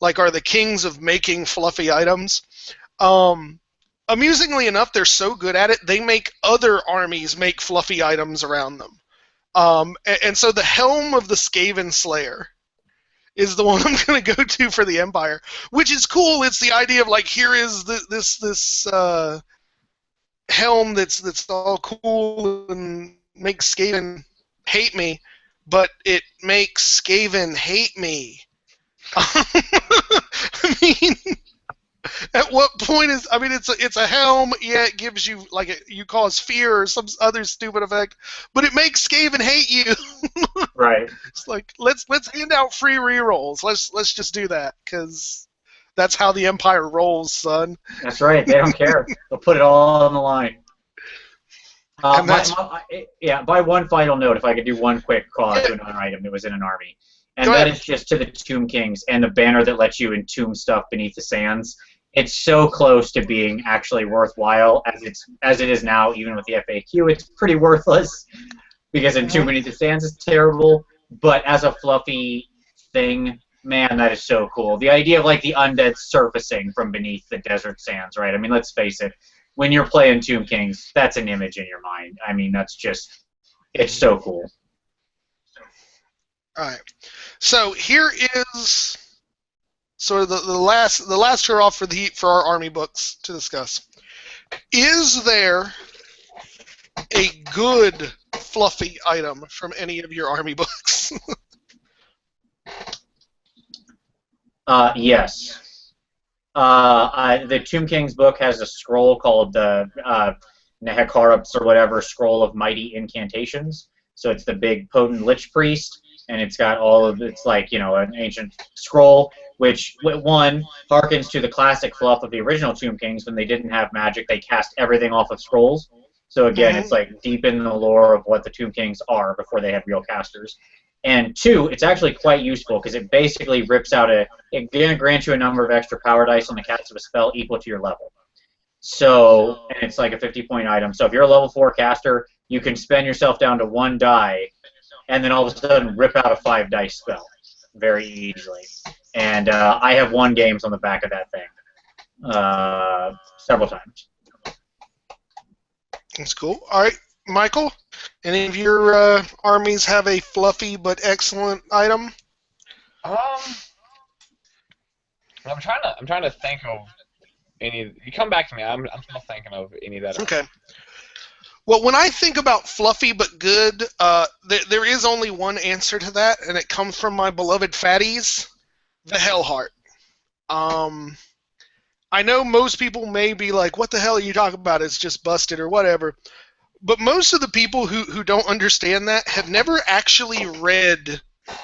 are the kings of making fluffy items. Amusingly enough, they're so good at it, they make other armies make fluffy items around them. And so the Helm of the Skaven Slayer is the one I'm going to go to for the Empire, which is cool. It's the idea of here is this helm that's all cool and makes Skaven hate me, but it makes Skaven hate me. I mean, at what point is? I mean, it's a helm. Yeah, it gives you you cause fear or some other stupid effect, but it makes Skaven hate you. Right. It's like let's hand out free rerolls. Let's just do that because that's how the Empire rolls, son. That's right. They don't care. They'll put it all on the line. And that's By one final note, if I could do one quick call out yeah, to another item that was in an army, go and that ahead. is just to the Tomb Kings and the banner that lets you entomb stuff beneath the sands. It's so close to being actually worthwhile as it is now, even with the FAQ. It's pretty worthless because Entomb Beneath the Sands is terrible. But as a fluffy thing, man, that is so cool. The idea of like the undead surfacing from beneath the desert sands, right? I mean, let's face it. When you're playing Tomb Kings, that's an image in your mind. I mean, it's so cool. All right. So here is sort of the last hurrah for our army books to discuss. Is there a good fluffy item from any of your army books? Yes. The Tomb Kings book has a scroll called the Nehekaraps or whatever, Scroll of Mighty Incantations. So it's the big potent Lich Priest, and it's got it's like, an ancient scroll, which, one, harkens to the classic fluff of the original Tomb Kings. When they didn't have magic, they cast everything off of scrolls. So again, it's like deep in the lore of what the Tomb Kings are before they had real casters. And two, it's actually quite useful because it basically rips out it grants you a number of extra power dice on the cast of a spell equal to your level. So, and it's like a 50-point item. So if you're a level 4 caster, you can spend yourself down to 1 die, and then all of a sudden rip out a 5-dice spell very easily. And I have won games on the back of that thing several times. That's cool. All right, Michael, any of your armies have a fluffy but excellent item? I'm trying to think of any. You come back to me. I'm still thinking of any that. Okay. Well, when I think about fluffy but good, there is only one answer to that, and it comes from my beloved fatties, the Hellheart. I know most people may be like, what the hell are you talking about? It's just busted or whatever. But most of the people who don't understand that have never actually read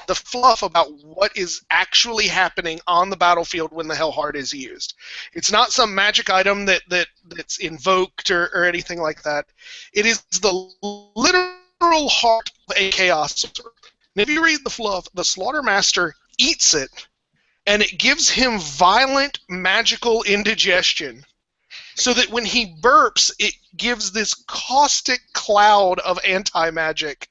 the fluff about what is actually happening on the battlefield when the Hellheart is used. It's not some magic item that's invoked or anything like that. It is the literal heart of a chaos sorcerer. And if you read the fluff, the Slaughtermaster eats it, and it gives him violent magical indigestion, so that when he burps, it gives this caustic cloud of anti-magic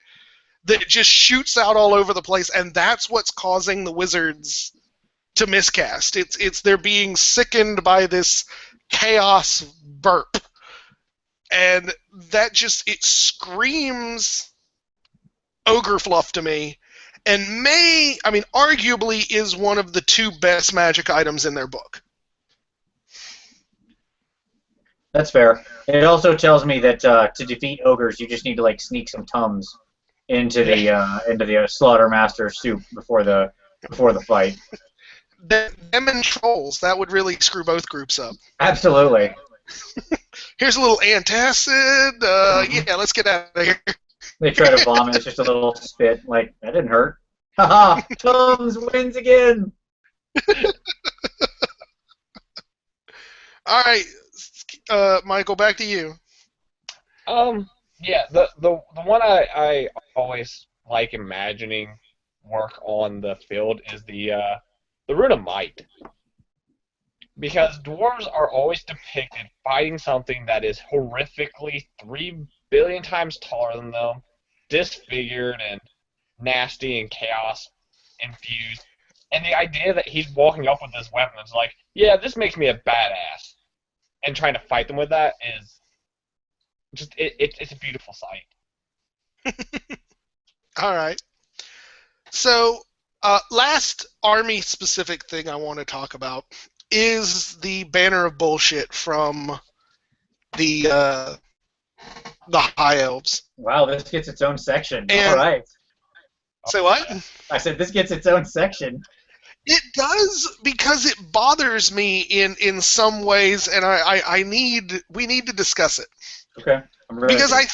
that just shoots out all over the place, and that's what's causing the wizards to miscast. It's they're being sickened by this chaos burp, and that it screams ogre fluff to me. And arguably is one of the 2 best magic items in their book. That's fair. It also tells me that to defeat ogres, you just need to sneak some Tums into the Slaughtermaster soup before the fight. Them and trolls, that would really screw both groups up. Absolutely. Here's a little antacid. Yeah, let's get out of here. They try to vomit. It's just a little spit. Like, that didn't hurt. Haha! Tums wins again! All right, Michael, back to you. Yeah, the one I always like imagining work on the field is the Rune of Might. Because dwarves are always depicted fighting something that is horrifically 3 billion times taller than them, disfigured and nasty and chaos infused. And the idea that he's walking up with this weapon is like, yeah, this makes me a badass. And trying to fight them with that is just, it's a beautiful sight. All right. So, last army-specific thing I want to talk about is the Banner of Bullshit from the High Elves. Wow, this gets its own section. And, all right. Say what? I said this gets its own section. It does, because it bothers me in some ways, and we need to discuss it. Okay. I'm ready. Because I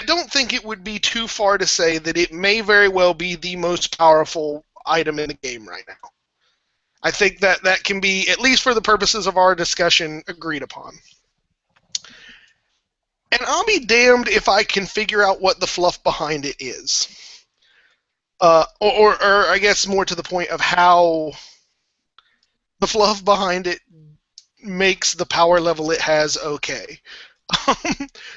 don't think it would be too far to say that it may very well be the most powerful item in the game right now. I think that can be, at least for the purposes of our discussion, agreed upon. And I'll be damned if I can figure out what the fluff behind it is. Or I guess more to the point of how the fluff behind it makes the power level it has okay.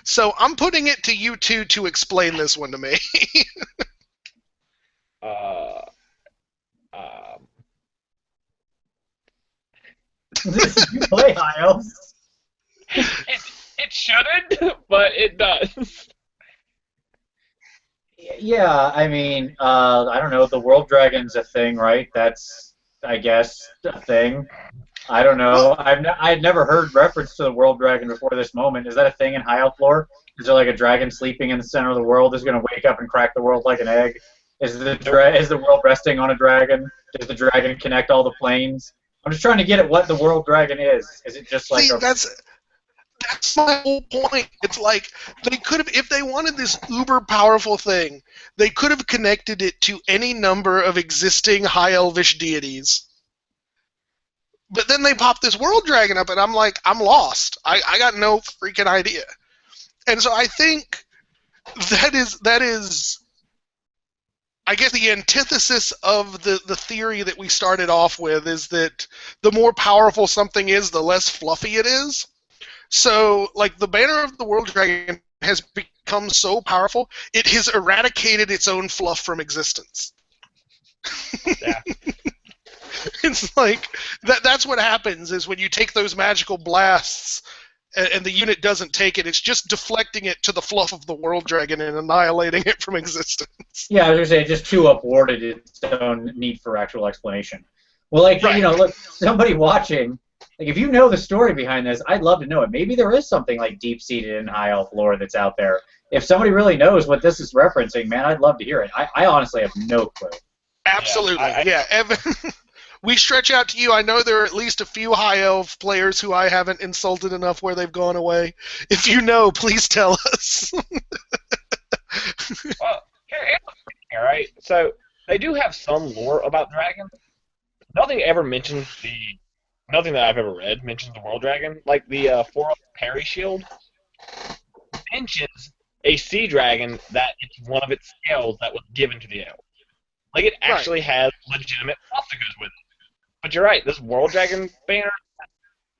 So I'm putting it to you two to explain this one to me. Uh, um, You play High Elves? it shouldn't, but it does. Yeah, I mean, I don't know. The World Dragon's a thing, right? That's, I guess, a thing. I don't Well, know. I had never heard reference to the World Dragon before this moment. Is that a thing in High Elf lore? Is there like a dragon sleeping in the center of the world that's going to wake up and crack the world like an egg? Is the world resting on a dragon? Does the dragon connect all the planes? I'm just trying to get at what the World Dragon is. Is it just like see, a that's my whole point. It's like they could have, if they wanted this uber powerful thing, they could have connected it to any number of existing high elvish deities. But then they pop this world dragon up, and I'm like, I'm lost. I got no freaking idea. And so I think that is I guess the antithesis of the theory that we started off with is that the more powerful something is, the less fluffy it is. So, like, the Banner of the World Dragon has become so powerful, it has eradicated its own fluff from existence. Yeah. It's like, that's what happens, is when you take those magical blasts and the unit doesn't take it, it's just deflecting it to the fluff of the World Dragon and annihilating it from existence. Yeah, I was going to say, it just too upwarded its own need for actual explanation. Well, like, Right. look, somebody watching, like, if you know the story behind this, I'd love to know it. Maybe there is something, like, deep-seated in High Elf lore that's out there. If somebody really knows what this is referencing, man, I'd love to hear it. I honestly have no clue. Absolutely, yeah. Evan, we stretch out to you. I know there are at least a few High Elf players who I haven't insulted enough where they've gone away. If you know, please tell us. Well, here's the thing, all right? So they do have some lore about dragons. Nothing ever mentions nothing that I've ever read mentions the world dragon. Like the four parry shield mentions a sea dragon that it's one of its scales that was given to the elf. Like it actually has legitimate fluff that goes with it. But you're right, this world dragon banner,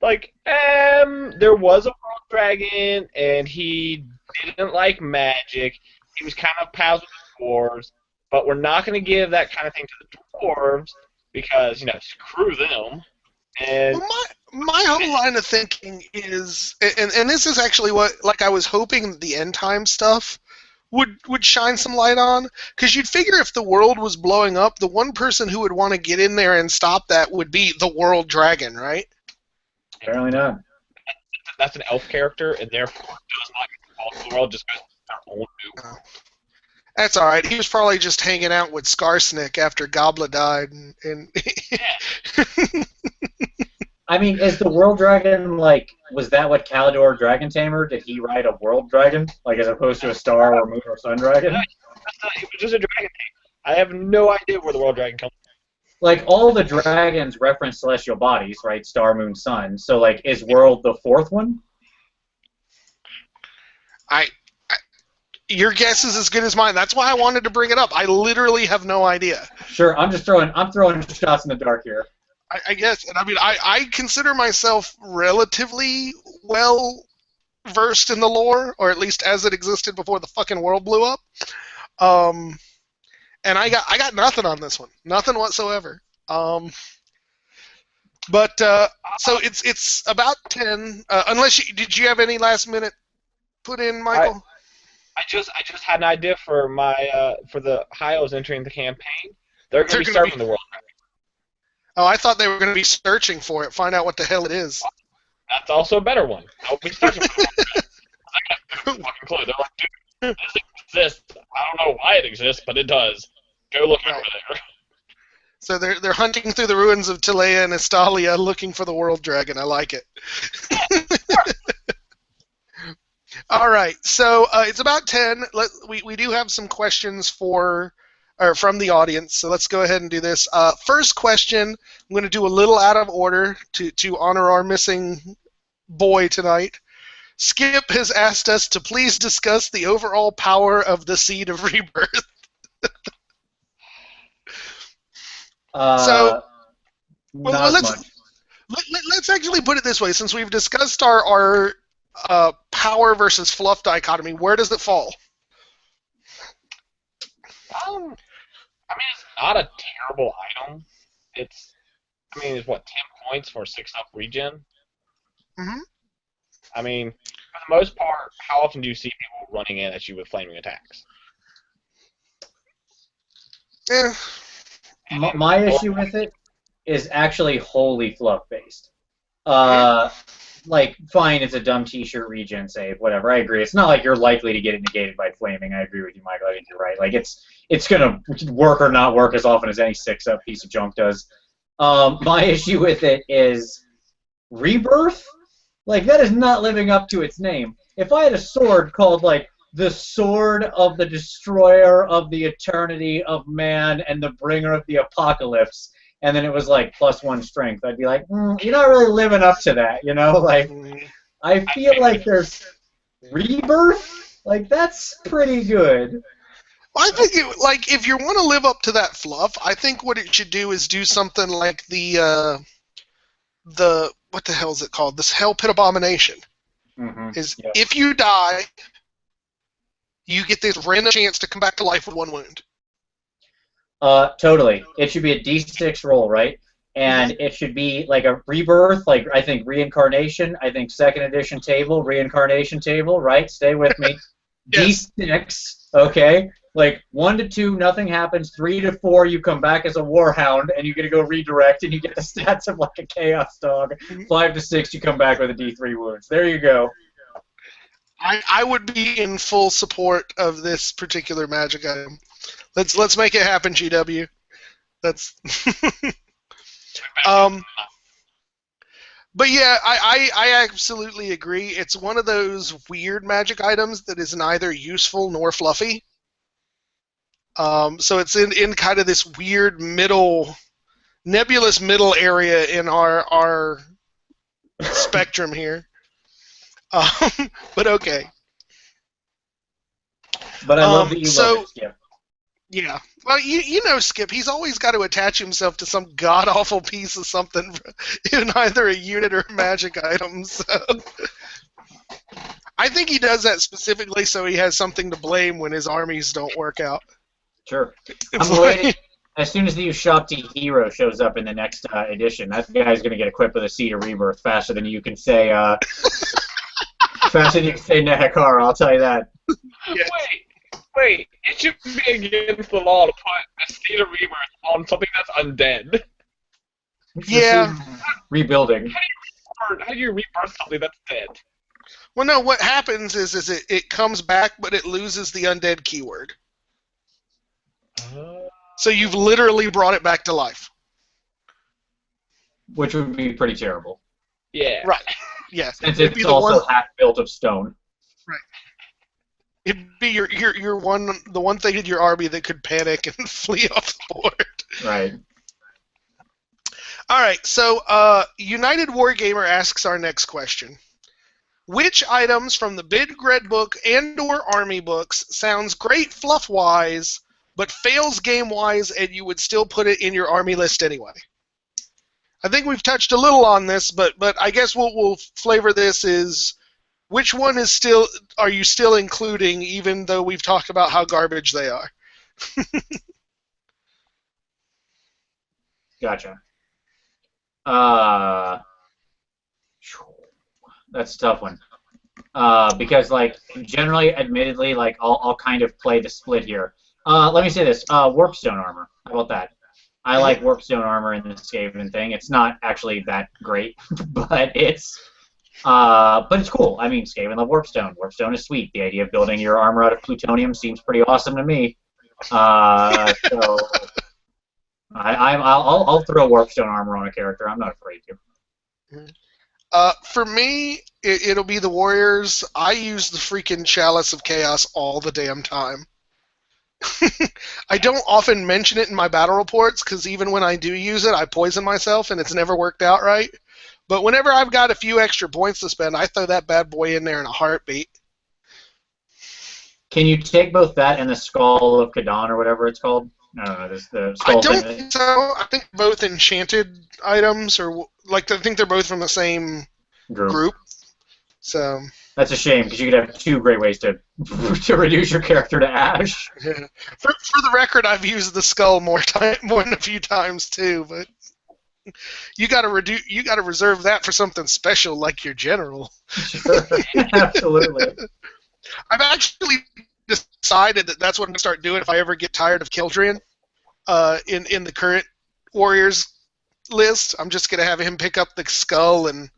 like, there was a world dragon, and he didn't like magic. He was kind of pals with the dwarves, but we're not going to give that kind of thing to the dwarves because, screw them. And Well, my whole line of thinking is, and this is actually what, like, I was hoping the end time stuff would shine some light on, because you'd figure if the world was blowing up, the one person who would want to get in there and stop that would be the world dragon, right? Apparently not. that's an elf character, and therefore does not get involved in the world just because their own move. That's all right. He was probably just hanging out with Skarsnik after Gobla died, and I mean, is the World Dragon, like, was that what Kalidor Dragon Tamer, did he ride a World Dragon? Like, as opposed to a Star or Moon or Sun Dragon? It was just a dragon name. I have no idea where the world dragon comes from. Like, all the dragons reference celestial bodies, right? Star, Moon, Sun. So, like, is World the fourth one? Your guess is as good as mine. That's why I wanted to bring it up. I literally have no idea. Sure, I'm throwing shots in the dark here. I guess, and I mean, I consider myself relatively well versed in the lore, or at least as it existed before the fucking world blew up. And I got nothing on this one, nothing whatsoever. But so it's about 10. Did you have any last minute put in, Michael? I just had an idea for my for the High Elves entering the campaign. They're going to be starving the world. Oh, I thought they were going to be searching for it, find out what the hell it is. That's also a better one. I'll be searching for it. I got no fucking clue. They're like, dude, this exists. I don't know why it exists, but it does. Go look over there. So they're hunting through the ruins of Tilea and Estalia looking for the world dragon. I like it. All right, so it's about 10. We do have some questions from the audience, so let's go ahead and do this. First question, I'm going to do a little out of order to honor our missing boy tonight. Skip has asked us to please discuss the overall power of the Seed of Rebirth. So, well, Not much. let's actually put it this way. Since we've discussed our power versus fluff dichotomy, where does it fall? I mean, it's not a terrible item. It's what, 10 points for 6-up regen? Mm-hmm. I mean, for the most part, how often do you see people running in at you with flaming attacks? Yeah. My issue with it is actually wholly fluff-based. Like, fine, it's a dumb t-shirt regen save, whatever, I agree. It's not like you're likely to get it negated by flaming. I agree with you, Michael. I think you're right. Like, it's going to work or not work as often as any 6-up piece of junk does. My issue with it is Rebirth? Like, that is not living up to its name. If I had a sword called, like, the Sword of the Destroyer of the Eternity of Man and the Bringer of the Apocalypse, and then it was like +1 strength, I'd be like, you're not really living up to that, you know? Like, I feel like there's Rebirth? Like, that's pretty good. Well, I think if you want to live up to that fluff, I think what it should do is do something like the what the hell is it called? This Hell Pit Abomination. If you die, you get this random chance to come back to life with 1 wound. Totally. It should be a D6 roll, right? And it should be like a rebirth, like I think reincarnation, I think 2nd edition table, reincarnation table, right? Stay with me. Yes. D6, okay? Like 1 to 2, nothing happens. 3 to 4, you come back as a warhound, and you get to go redirect, and you get the stats of like a chaos dog. 5 to 6, you come back with a D3 wounds. There you go. I would be in full support of this particular magic item. Let's make it happen, GW. That's but yeah, I absolutely agree. It's one of those weird magic items that is neither useful nor fluffy. So it's in kind of this weird nebulous middle area in our spectrum here. But okay. But I love that you love it, Skip. Yeah. Well, you know Skip, he's always got to attach himself to some god-awful piece of something in either a unit or a magic item. So. I think he does that specifically so he has something to blame when his armies don't work out. Sure. I'm waiting. As soon as the Ushabti hero shows up in the next edition, that guy's going to get equipped with a Seed of Rebirth faster than you can say... faster than you can say Nehekar, I'll tell you that. Yes. Wait, it should be against the law to put a Seed of Rebirth on something that's undead. Yeah. Rebuilding. How do you rebirth something that's dead? Well, no, what happens is it comes back, but it loses the undead keyword. So you've literally brought it back to life. Which would be pretty terrible. Yeah. Right. Yeah. Since it's also half built of stone. Right. It'd be the one thing in your army that could panic and flee off the board. Right. All right. So United Wargamer asks our next question. Which items from the Big Red Book and/or Army books sounds great fluff-wise, but fails game-wise, and you would still put it in your Army list anyway? I think we've touched a little on this, but I guess we'll flavor this is which one are you still including, even though we've talked about how garbage they are? Gotcha. That's a tough one. Because, like, generally, admittedly, like, I'll kind of play the split here. Let me say this. Warpstone armor. How about that? I like Warpstone armor in this Skaven thing. It's not actually that great, but it's cool. I mean, Skaven love Warpstone. Warpstone is sweet. The idea of building your armor out of plutonium seems pretty awesome to me. So I'll throw Warpstone armor on a character. I'm not afraid to. For me, it'll be the Warriors. I use the freaking Chalice of Chaos all the damn time. I don't often mention it in my battle reports, because even when I do use it, I poison myself, and it's never worked out right. But whenever I've got a few extra points to spend, I throw that bad boy in there in a heartbeat. Can you take both that and the Skull of Kadan or whatever it's called? I don't know. The I skull don't thing. think so. I think both enchanted items, or like I think they're both from the same group. So that's a shame because you could have two great ways to reduce your character to ash. yeah. For the record, I've used the skull more than a few times too, but you got to reserve that for something special like your general. Sure, absolutely. I've actually decided that that's what I'm going to start doing if I ever get tired of Kildrian in the current Warriors list. I'm just going to have him pick up the skull and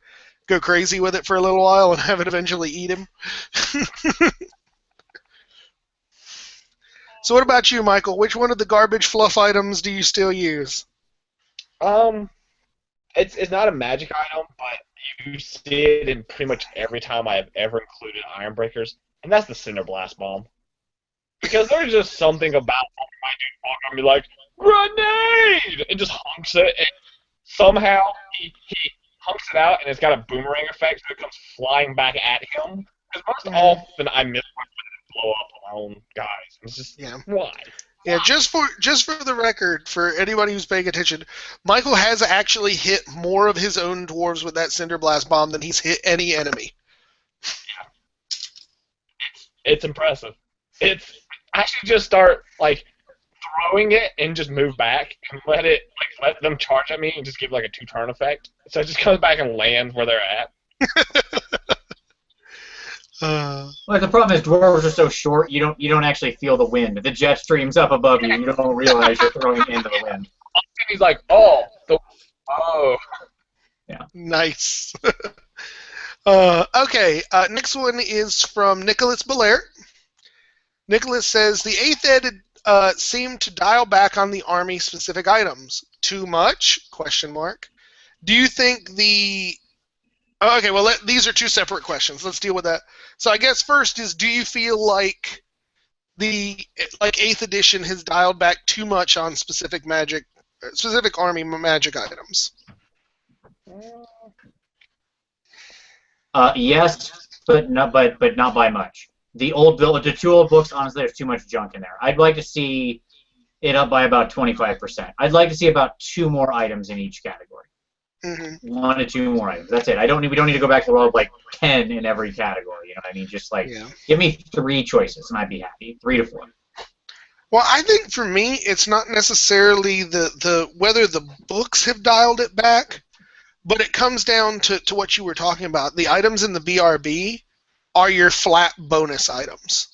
go crazy with it for a little while and have it eventually eat him. So what about you, Michael? Which one of the garbage fluff items do you still use? It's not a magic item, but you see it in pretty much every time I have ever included Iron Breakers, and that's the Cinder Blast Bomb. Because there's just something about my dude walk on me like, grenade! And just hunks it, and somehow he hunks it out, and it's got a boomerang effect, so it comes flying back at him. Because most often I miss my and blow up my own guys. It's just, why? Yeah, just for the record, for anybody who's paying attention, Michael has actually hit more of his own dwarves with that Cinder Blast Bomb than he's hit any enemy. Yeah. It's impressive. I should just start throwing it and just move back and let them charge at me and just give a 2-turn effect. So it just comes back and lands where they're at. The problem is dwarves are so short you don't actually feel the wind. The jet streams up above you. You don't realize you're throwing into the wind. He's like, oh. Yeah. Nice. Okay. Next one is from Nicholas Belair. Nicholas says the 8th ed seemed to dial back on the army specific items. Too much? ? Do you think the okay, well, these are two separate questions. Let's deal with that. So I guess first is, do you feel like the 8th edition has dialed back too much on specific army magic items? Yes, but not by much. The two old books, honestly, there's too much junk in there. I'd like to see it up by about 25%. I'd like to see about 2 more items in each category. Mm-hmm. 1 to 2 more items. That's it. We don't need to go back to the world of 10 in every category. You know what I mean? Just give me 3 choices and I'd be happy. 3 to 4. Well, I think for me, it's not necessarily the whether the books have dialed it back, but it comes down to what you were talking about. The items in the BRB are your flat bonus items.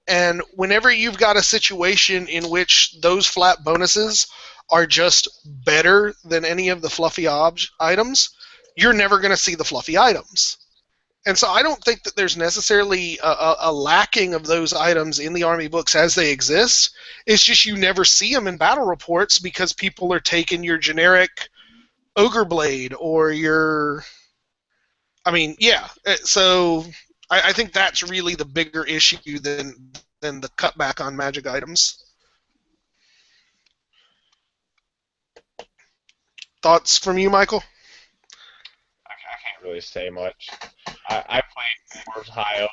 And whenever you've got a situation in which those flat bonuses are just better than any of the fluffy items, you're never going to see the fluffy items. And so I don't think that there's necessarily a lacking of those items in the army books as they exist. It's just you never see them in battle reports because people are taking your generic Ogre Blade or your... I mean, yeah. So I think that's really the bigger issue than the cutback on magic items. Thoughts from you, Michael? I can't really say much. I played Dwarves High Elf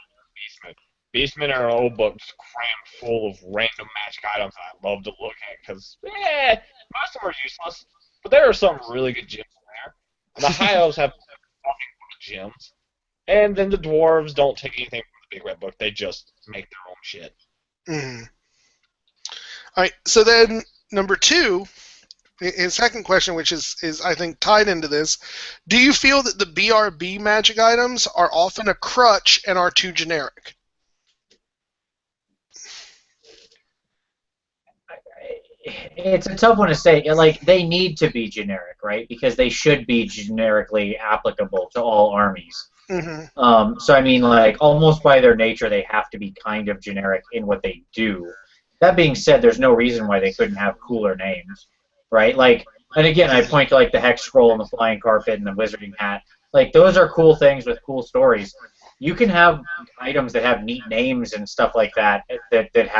and Beastmen. Beastmen are an old book just crammed full of random magic items that I love to look at because, most of them are useless, but there are some really good gems in there. And the High Elves have fucking gems. And then the Dwarves don't take anything from the Big Red Book. They just make their own shit. Mm-hmm. All right, so then number 2, his second question, which is I think tied into this, do you feel that the BRB magic items are often a crutch and are too generic? It's a tough one to say. They need to be generic, right? Because they should be generically applicable to all armies. Mm-hmm. So I mean, almost by their nature, they have to be kind of generic in what they do. That being said, there's no reason why they couldn't have cooler names, right? And again, I point to the Hex Scroll and the Flying Carpet and the Wizarding Hat. Those are cool things with cool stories. You can have items that have neat names and stuff like that that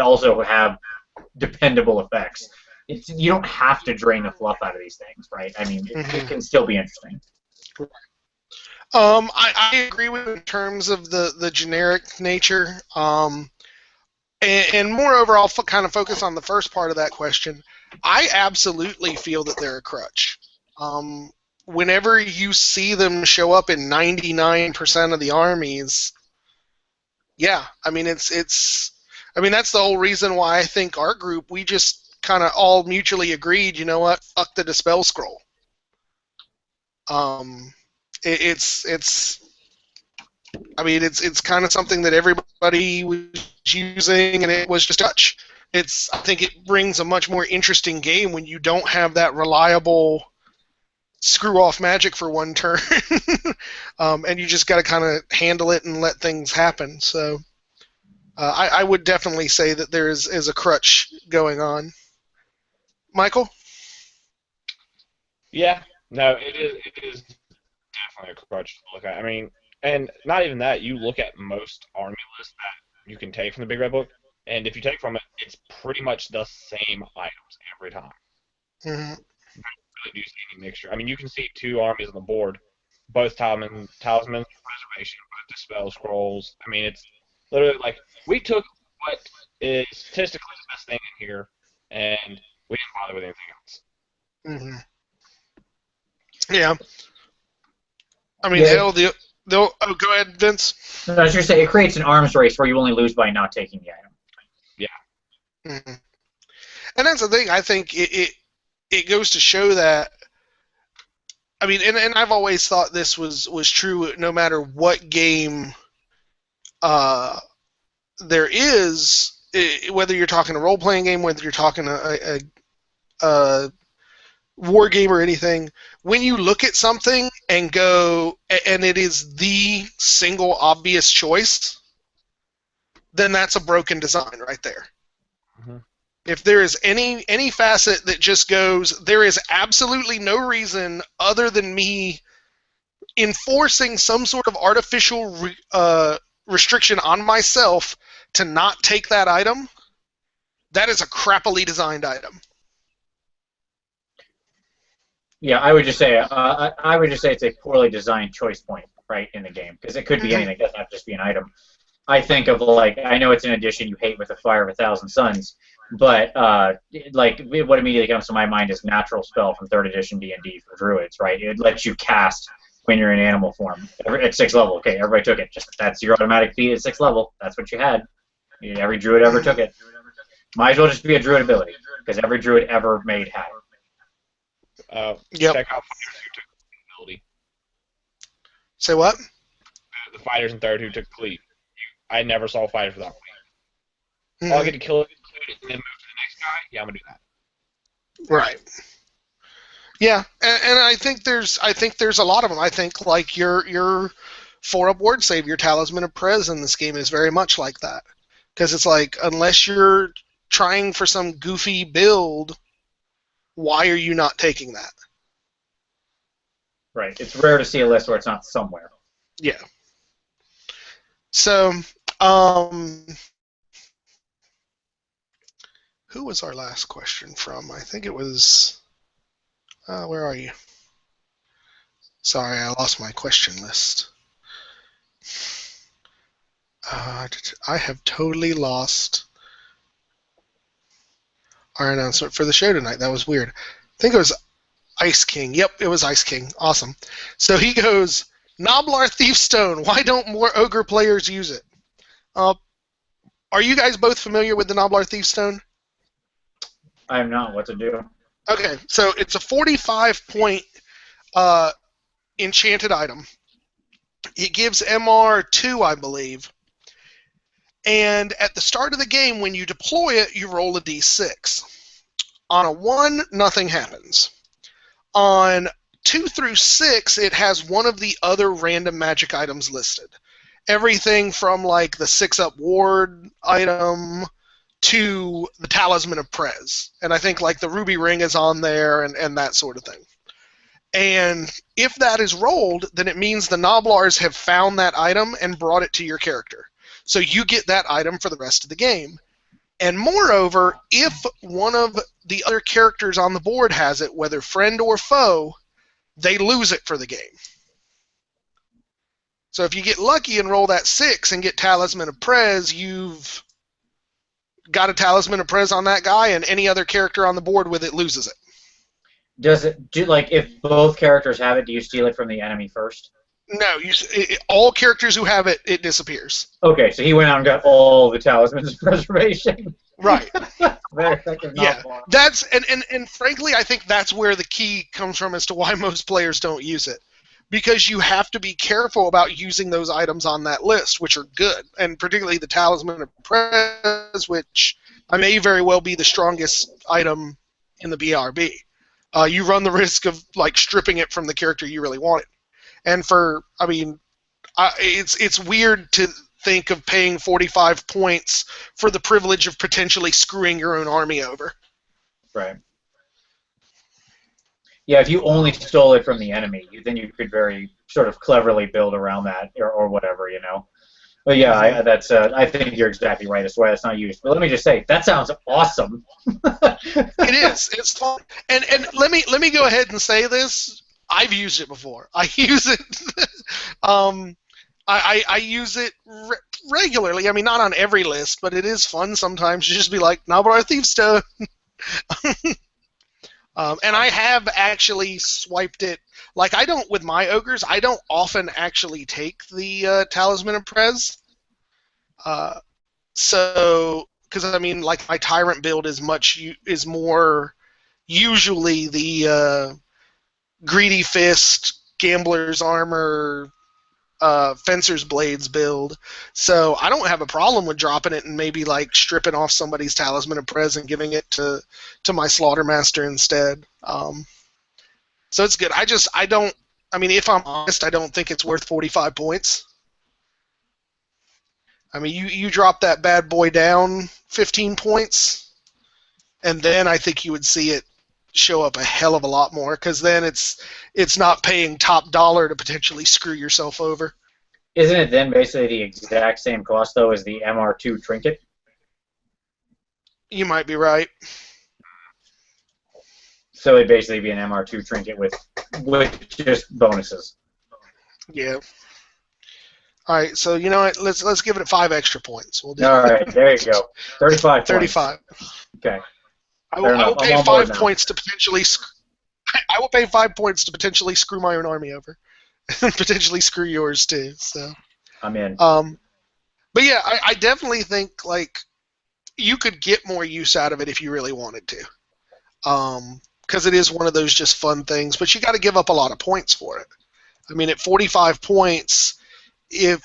also have dependable effects. You don't have to drain the fluff out of these things, right? I mean, it can still be interesting. I agree with you in terms of the generic nature. And moreover, I'll kind of focus on the first part of that question. I absolutely feel that they're a crutch. Whenever you see them show up in 99% of the armies, yeah, I mean I mean that's the whole reason why I think our group we just kind of all mutually agreed. You know what? Fuck the dispel scroll. Um, it's I mean, it's kind of something that everybody was using, and it was just touch. I think it brings a much more interesting game when you don't have that reliable screw off magic for one turn, and you just got to kind of handle it and let things happen. So, I would definitely say that there is a crutch going on. Michael? Yeah, no, it is definitely a crutch to look at. I mean, and not even that. You look at most army lists that you can take from the Big Red Book, and if you take from it, it's pretty much the same items every time. Mm-hmm. You don't really do see any mixture. I mean, you can see two armies on the board, both talismans of preservation, both dispel scrolls. I mean, it's literally like we took what is statistically the best thing in here, and we didn't bother with anything else. Mm-hmm. Yeah. I mean, Yeah. hell, they'll. Oh, go ahead, Vince. I was just saying, it creates an arms race where you only lose by not taking the item. Yeah. Mm-hmm. And that's the thing. I think it goes to show that. I mean, and I've always thought this was true no matter what game there is, whether you're talking a role playing game, whether you're talking a war game or anything. When you look at something and go, and it is the single obvious choice, then that's a broken design right there. Mm-hmm. If there is any facet that just goes, there is absolutely no reason other than me enforcing some sort of artificial restriction on myself to not take that item, that is a crappily designed item. Yeah, I would just say it's a poorly designed choice point, right, in the game, because it could be anything. It doesn't have to just be an item. I think of I know it's an edition you hate with the Fire of a Thousand Suns, but what immediately comes to my mind is Natural Spell from 3rd edition D&D for Druids, right? It lets you cast when you're in animal form at 6th level. Okay, everybody took it. That's your automatic feat at 6th level. That's what you had. Every Druid ever took it. Might as well just be a Druid ability, because every Druid ever made had it. Check out fighters who took the ability. Say what? The fighters in 3rd who took fleet. I never saw fighters without fleet. Mm-hmm. I'll get to kill it and then move to the next guy. Yeah, I'm gonna do that. Right. Yeah, and I think there's a lot of them. I think like your 4-up ward save, your Talisman of Prez in this game is very much like that, because it's like unless you're trying for some goofy build, why are you not taking that? Right. It's rare to see a list where it's not somewhere. Yeah. So, who was our last question from? I think it was. Where are you? Sorry, I lost my question list. I have totally lost our announcement for the show tonight. That was weird. I think it was Ice King. Yep, it was Ice King. Awesome. So he goes, Noblar Thiefstone. Why don't more Ogre players use it? Are you guys both familiar with the Noblar Thiefstone? I am not. What to do? Okay, so it's a 45-point enchanted item. It gives MR 2, I believe. And at the start of the game, when you deploy it, you roll a d6. On a 1, nothing happens. On 2 through 6, it has one of the other random magic items listed. Everything from like the 6-up ward item to the Talisman of Prez. And I think like the Ruby Ring is on there and that sort of thing. And if that is rolled, then it means the Noblars have found that item and brought it to your character. So you get that item for the rest of the game. And moreover, if one of the other characters on the board has it, whether friend or foe, they lose it for the game. So if you get lucky and roll that 6 and get Talisman of Prez, you've got a Talisman of Prez on that guy, and any other character on the board with it loses it. Does it do like if both characters have it? Do you steal it from the enemy first? No, all characters who have it, it disappears. Okay, so he went out and got all the Talismans of Preservation. Right. Very effective. Yeah, that's and frankly, I think that's where the key comes from as to why most players don't use it, because you have to be careful about using those items on that list, which are good, and particularly the Talisman of Prez, which may very well be the strongest item in the BRB. You run the risk of like stripping it from the character you really wanted. And it's weird to think of paying 45 points for the privilege of potentially screwing your own army over. Right. Yeah, if you only stole it from the enemy, then you could very sort of cleverly build around that or whatever, you know. But yeah, I think you're exactly right. That's why it's not used. But let me just say, that sounds awesome. It is. It's fun. And let me go ahead and say this. I've used it before. I use it. I use it regularly. I mean, not on every list, but it is fun sometimes to just be like, now but our Thief Stone. And I have actually swiped it. Like, I don't, with my ogres, I don't often actually take the Talisman of Prez. So, because I mean, like, my Tyrant build is more usually the Greedy Fist, Gambler's Armor, Fencer's Blades build. So I don't have a problem with dropping it and maybe like stripping off somebody's Talisman of Prez and giving it to my Slaughtermaster instead. So it's good. I mean, if I'm honest, I don't think it's worth 45 points. I mean, you drop that bad boy down 15 points, and then I think you would see it show up a hell of a lot more, because then it's not paying top dollar to potentially screw yourself over. Isn't it then basically the exact same cost, though, as the MR2 trinket? You might be right. So it'd basically be an MR2 trinket with just bonuses. Yeah. All right, so you know what? Let's give it 5 extra points. We'll do. All right, there you go. 35 points. 35. Okay. I will pay 5 points to potentially. I will pay 5 points to potentially screw my own army over, and potentially screw yours too. So. I'm in. But yeah, I definitely think like you could get more use out of it if you really wanted to, because it is one of those just fun things. But you got to give up a lot of points for it. I mean, at 45 points, if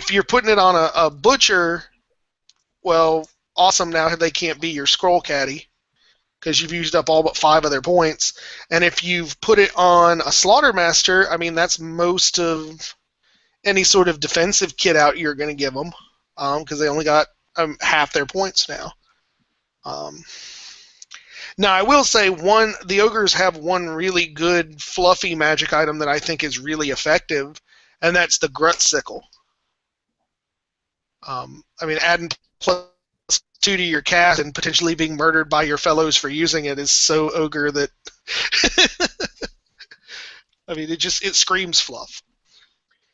you're putting it on a butcher, well. Awesome, now they can't be your scroll caddy because you've used up all but 5 of their points. And if you've put it on a Slaughtermaster, I mean, that's most of any sort of defensive kit out you're going to give them, because they only got half their points now. Now, I will say the ogres have one really good fluffy magic item that I think is really effective, and that's the Grut Sickle. I mean, adding plus 2 to your cast and potentially being murdered by your fellows for using it is so ogre that I mean, it screams fluff.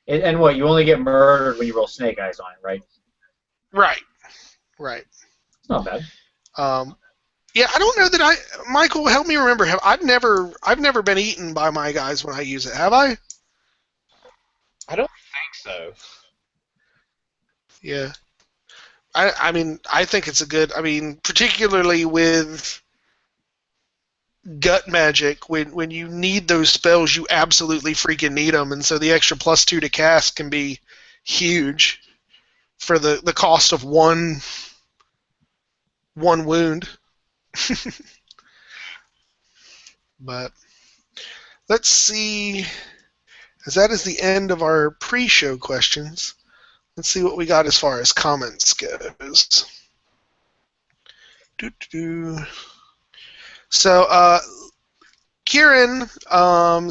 And what, you only get murdered when you roll Snake Eyes on it, right? Right. It's not bad. Yeah, I don't know that Michael, help me remember. I've never been eaten by my guys when I use it. Have I? I don't think so. Yeah. I mean, I think it's a good. I mean, particularly with gut magic, when you need those spells, you absolutely freaking need them, and so the extra +2 to cast can be huge for the cost of one wound. But let's see, as that is the end of our pre-show questions. Let's see what we got as far as comments goes. So, Kieran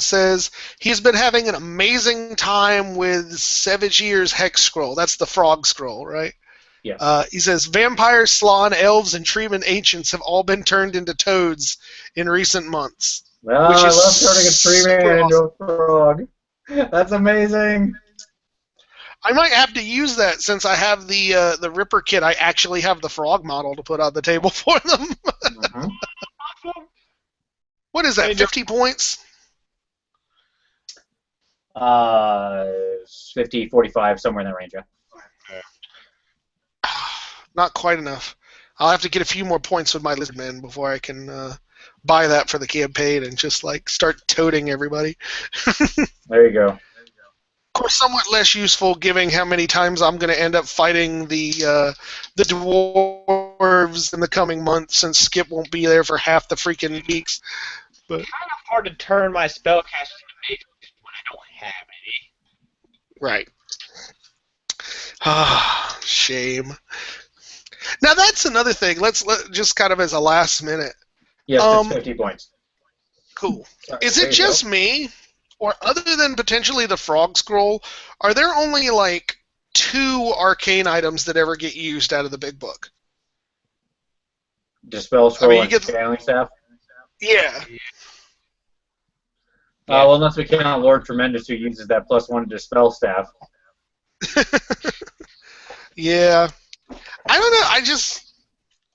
says he's been having an amazing time with Sevigir's Hex Scroll. That's the frog scroll, right? Yeah. He says vampires, Slann, elves, and Treeman ancients have all been turned into toads in recent months. Well, I love turning a Treeman into a frog. That's amazing. I might have to use that since I have the Ripper kit. I actually have the frog model to put on the table for them. Mm-hmm. What is that? 50 points? 50, 45, somewhere in that range. Yeah. Not quite enough. I'll have to get a few more points with my Lizardman before I can buy that for the campaign and just like start toting everybody. There you go. Of course, somewhat less useful given how many times I'm going to end up fighting the dwarves in the coming months, since Skip won't be there for half the freaking weeks. But It's kind of hard to turn my spellcasting into mage when I don't have any. right. Ah, shame. Now that's another thing. Let's just kind of as a last minute. Yes, it's 50 points. Cool. Sorry, Is it just me, or other than potentially the frog scroll, are there only like 2 arcane items that ever get used out of the big book? Dispel scroll I mean, and scaling staff? Yeah. Well, unless we count Lord Tremendous, who uses that +1 dispel staff. Yeah. I don't know.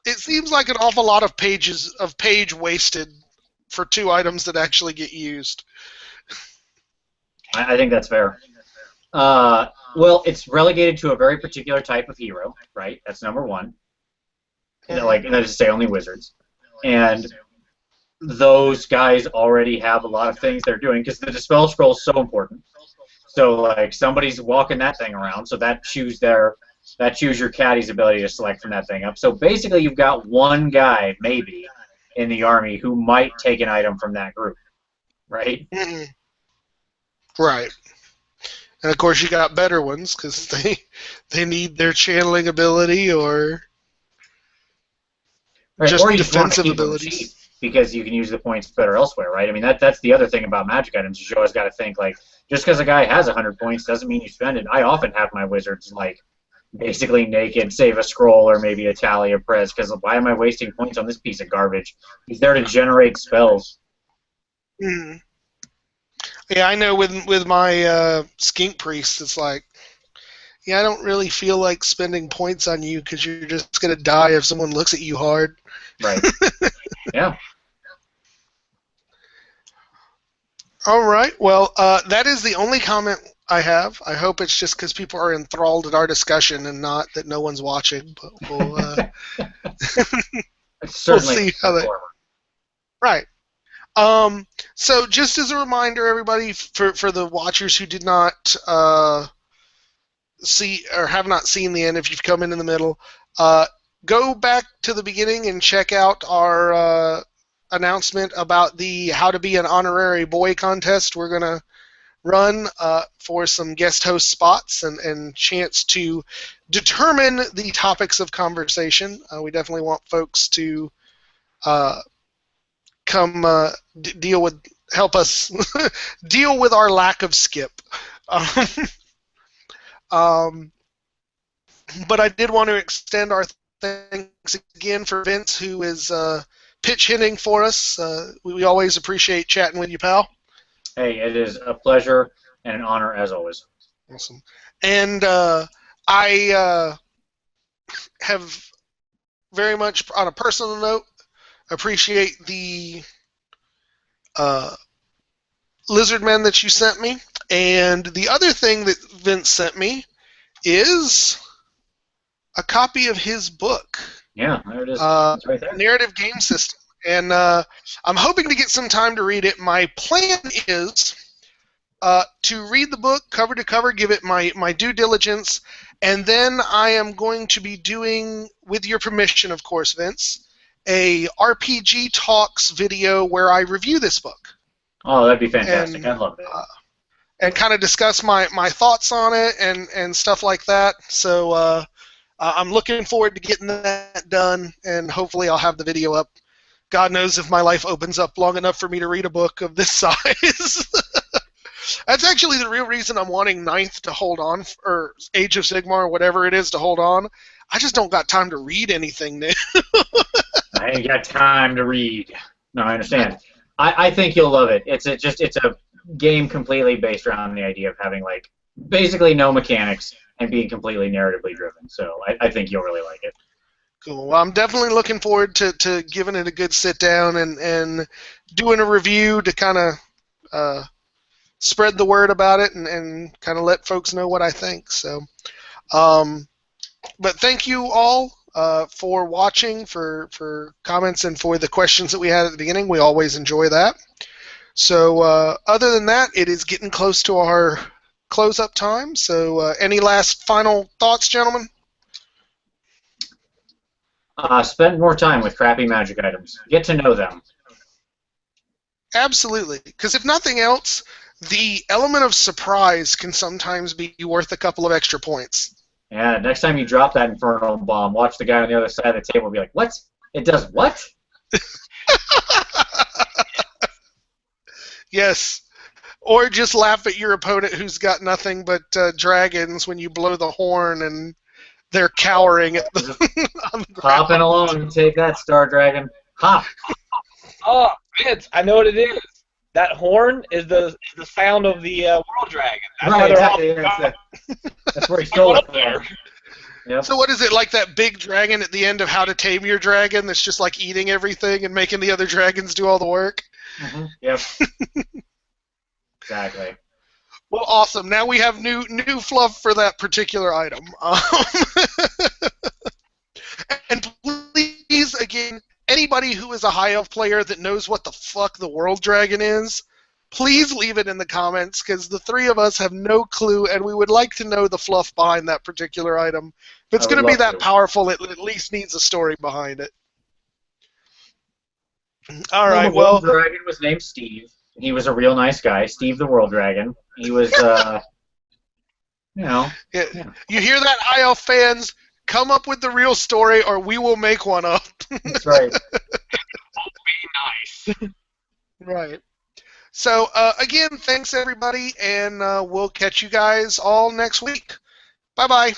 It seems like an awful lot of page wasted for 2 items that actually get used. I think that's fair. Well, it's relegated to a very particular type of hero, right? That's number one. Like, that is to say, only wizards. And those guys already have a lot of things they're doing, because the Dispel Scroll is so important. So, like, somebody's walking that thing around, so that chews your caddy's ability to select from that thing up. So basically, you've got one guy, maybe, in the army who might take an item from that group, right? Mm-mm. Right. And of course, you got better ones because they need their channeling ability or just or you defensive just abilities. Because you can use the points better elsewhere, right? I mean, that's the other thing about magic items. You always got to think, like, just because a guy has 100 points doesn't mean you spend it. I often have my wizards, like, basically naked, save a scroll or maybe a tally of press, because why am I wasting points on this piece of garbage? He's there to generate spells. Mm. Yeah, I know with my skink priest, it's like, yeah, I don't really feel like spending points on you because you're just going to die if someone looks at you hard. Right. Yeah. All right. Well, that is the only comment I have. I hope it's just because people are enthralled at our discussion and not that no one's watching. But we'll, we'll see how that. Right. So just as a reminder, everybody, for the watchers who did not see or have not seen the end, if you've come in the middle, go back to the beginning and check out our announcement about the How to Be an Honorary Boy contest we're going to run for some guest host spots and chance to determine the topics of conversation. We definitely want folks to come help us deal with our lack of skip. But I did want to extend our thanks again for Vince, who is pitch hitting for us. We always appreciate chatting with you, pal. Hey, it is a pleasure and an honor as always. Awesome. And I have very much, on a personal note, appreciate the lizard men that you sent me. And the other thing that Vince sent me is a copy of his book. Yeah, there it is. It's right there. Narrative Game System. And I'm hoping to get some time to read it. My plan is to read the book cover to cover, give it my due diligence, and then I am going to be doing, with your permission, of course, Vince, a RPG Talks video where I review this book. Oh, that'd be fantastic. I love that. And kind of discuss my thoughts on it and stuff like that. So I'm looking forward to getting that done, and hopefully I'll have the video up. God knows if my life opens up long enough for me to read a book of this size. That's actually the real reason I'm wanting Ninth to hold on, or Age of Sigmar, or whatever it is, to hold on. I just don't got time to read anything new. I ain't got time to read. No, I understand. I think you'll love it. It's a game completely based around the idea of having, like, basically no mechanics and being completely narratively driven. So I think you'll really like it. Cool. Well, I'm definitely looking forward to giving it a good sit down and doing a review to kind of spread the word about it and kind of let folks know what I think. So, but thank you all for watching, for comments, and for the questions that we had at the beginning. We always enjoy that. So, other than that, it is getting close to our close-up time. So, any last final thoughts, gentlemen? Spend more time with crappy magic items. Get to know them. Absolutely. Because if nothing else, the element of surprise can sometimes be worth a couple of extra points. Yeah, next time you drop that infernal bomb, watch the guy on the other side of the table be like, "What? It does what?" Yes. Or just laugh at your opponent who's got nothing but dragons when you blow the horn and they're cowering at the, on the ground. Hopping along, take that, Star Dragon. Hop. Oh, Vince, I know what it is. That horn is the sound of the World Dragon. That's why Right, they're exactly. all That's where he stole going it up there. from. Yep. So what is it, like that big dragon at the end of How to Tame Your Dragon that's just like eating everything and making the other dragons do all the work? Mm-hmm. Yep. Exactly. Well, awesome. Now we have new fluff for that particular item. And please, again, anybody who is a High Elf player that knows what the fuck the World Dragon is, please leave it in the comments, because the three of us have no clue, and we would like to know the fluff behind that particular item. If it's I would going to be love that to. powerful, it at least needs a story behind it. All Well, right, the World well, Dragon was named Steve. He was a real nice guy, Steve the World Dragon. He was, you know. Yeah. you hear that, High Elf fans? Come up with the real story, or we will make one up. That's right. Be nice. Right. So, again, thanks, everybody, and we'll catch you guys all next week. Bye-bye.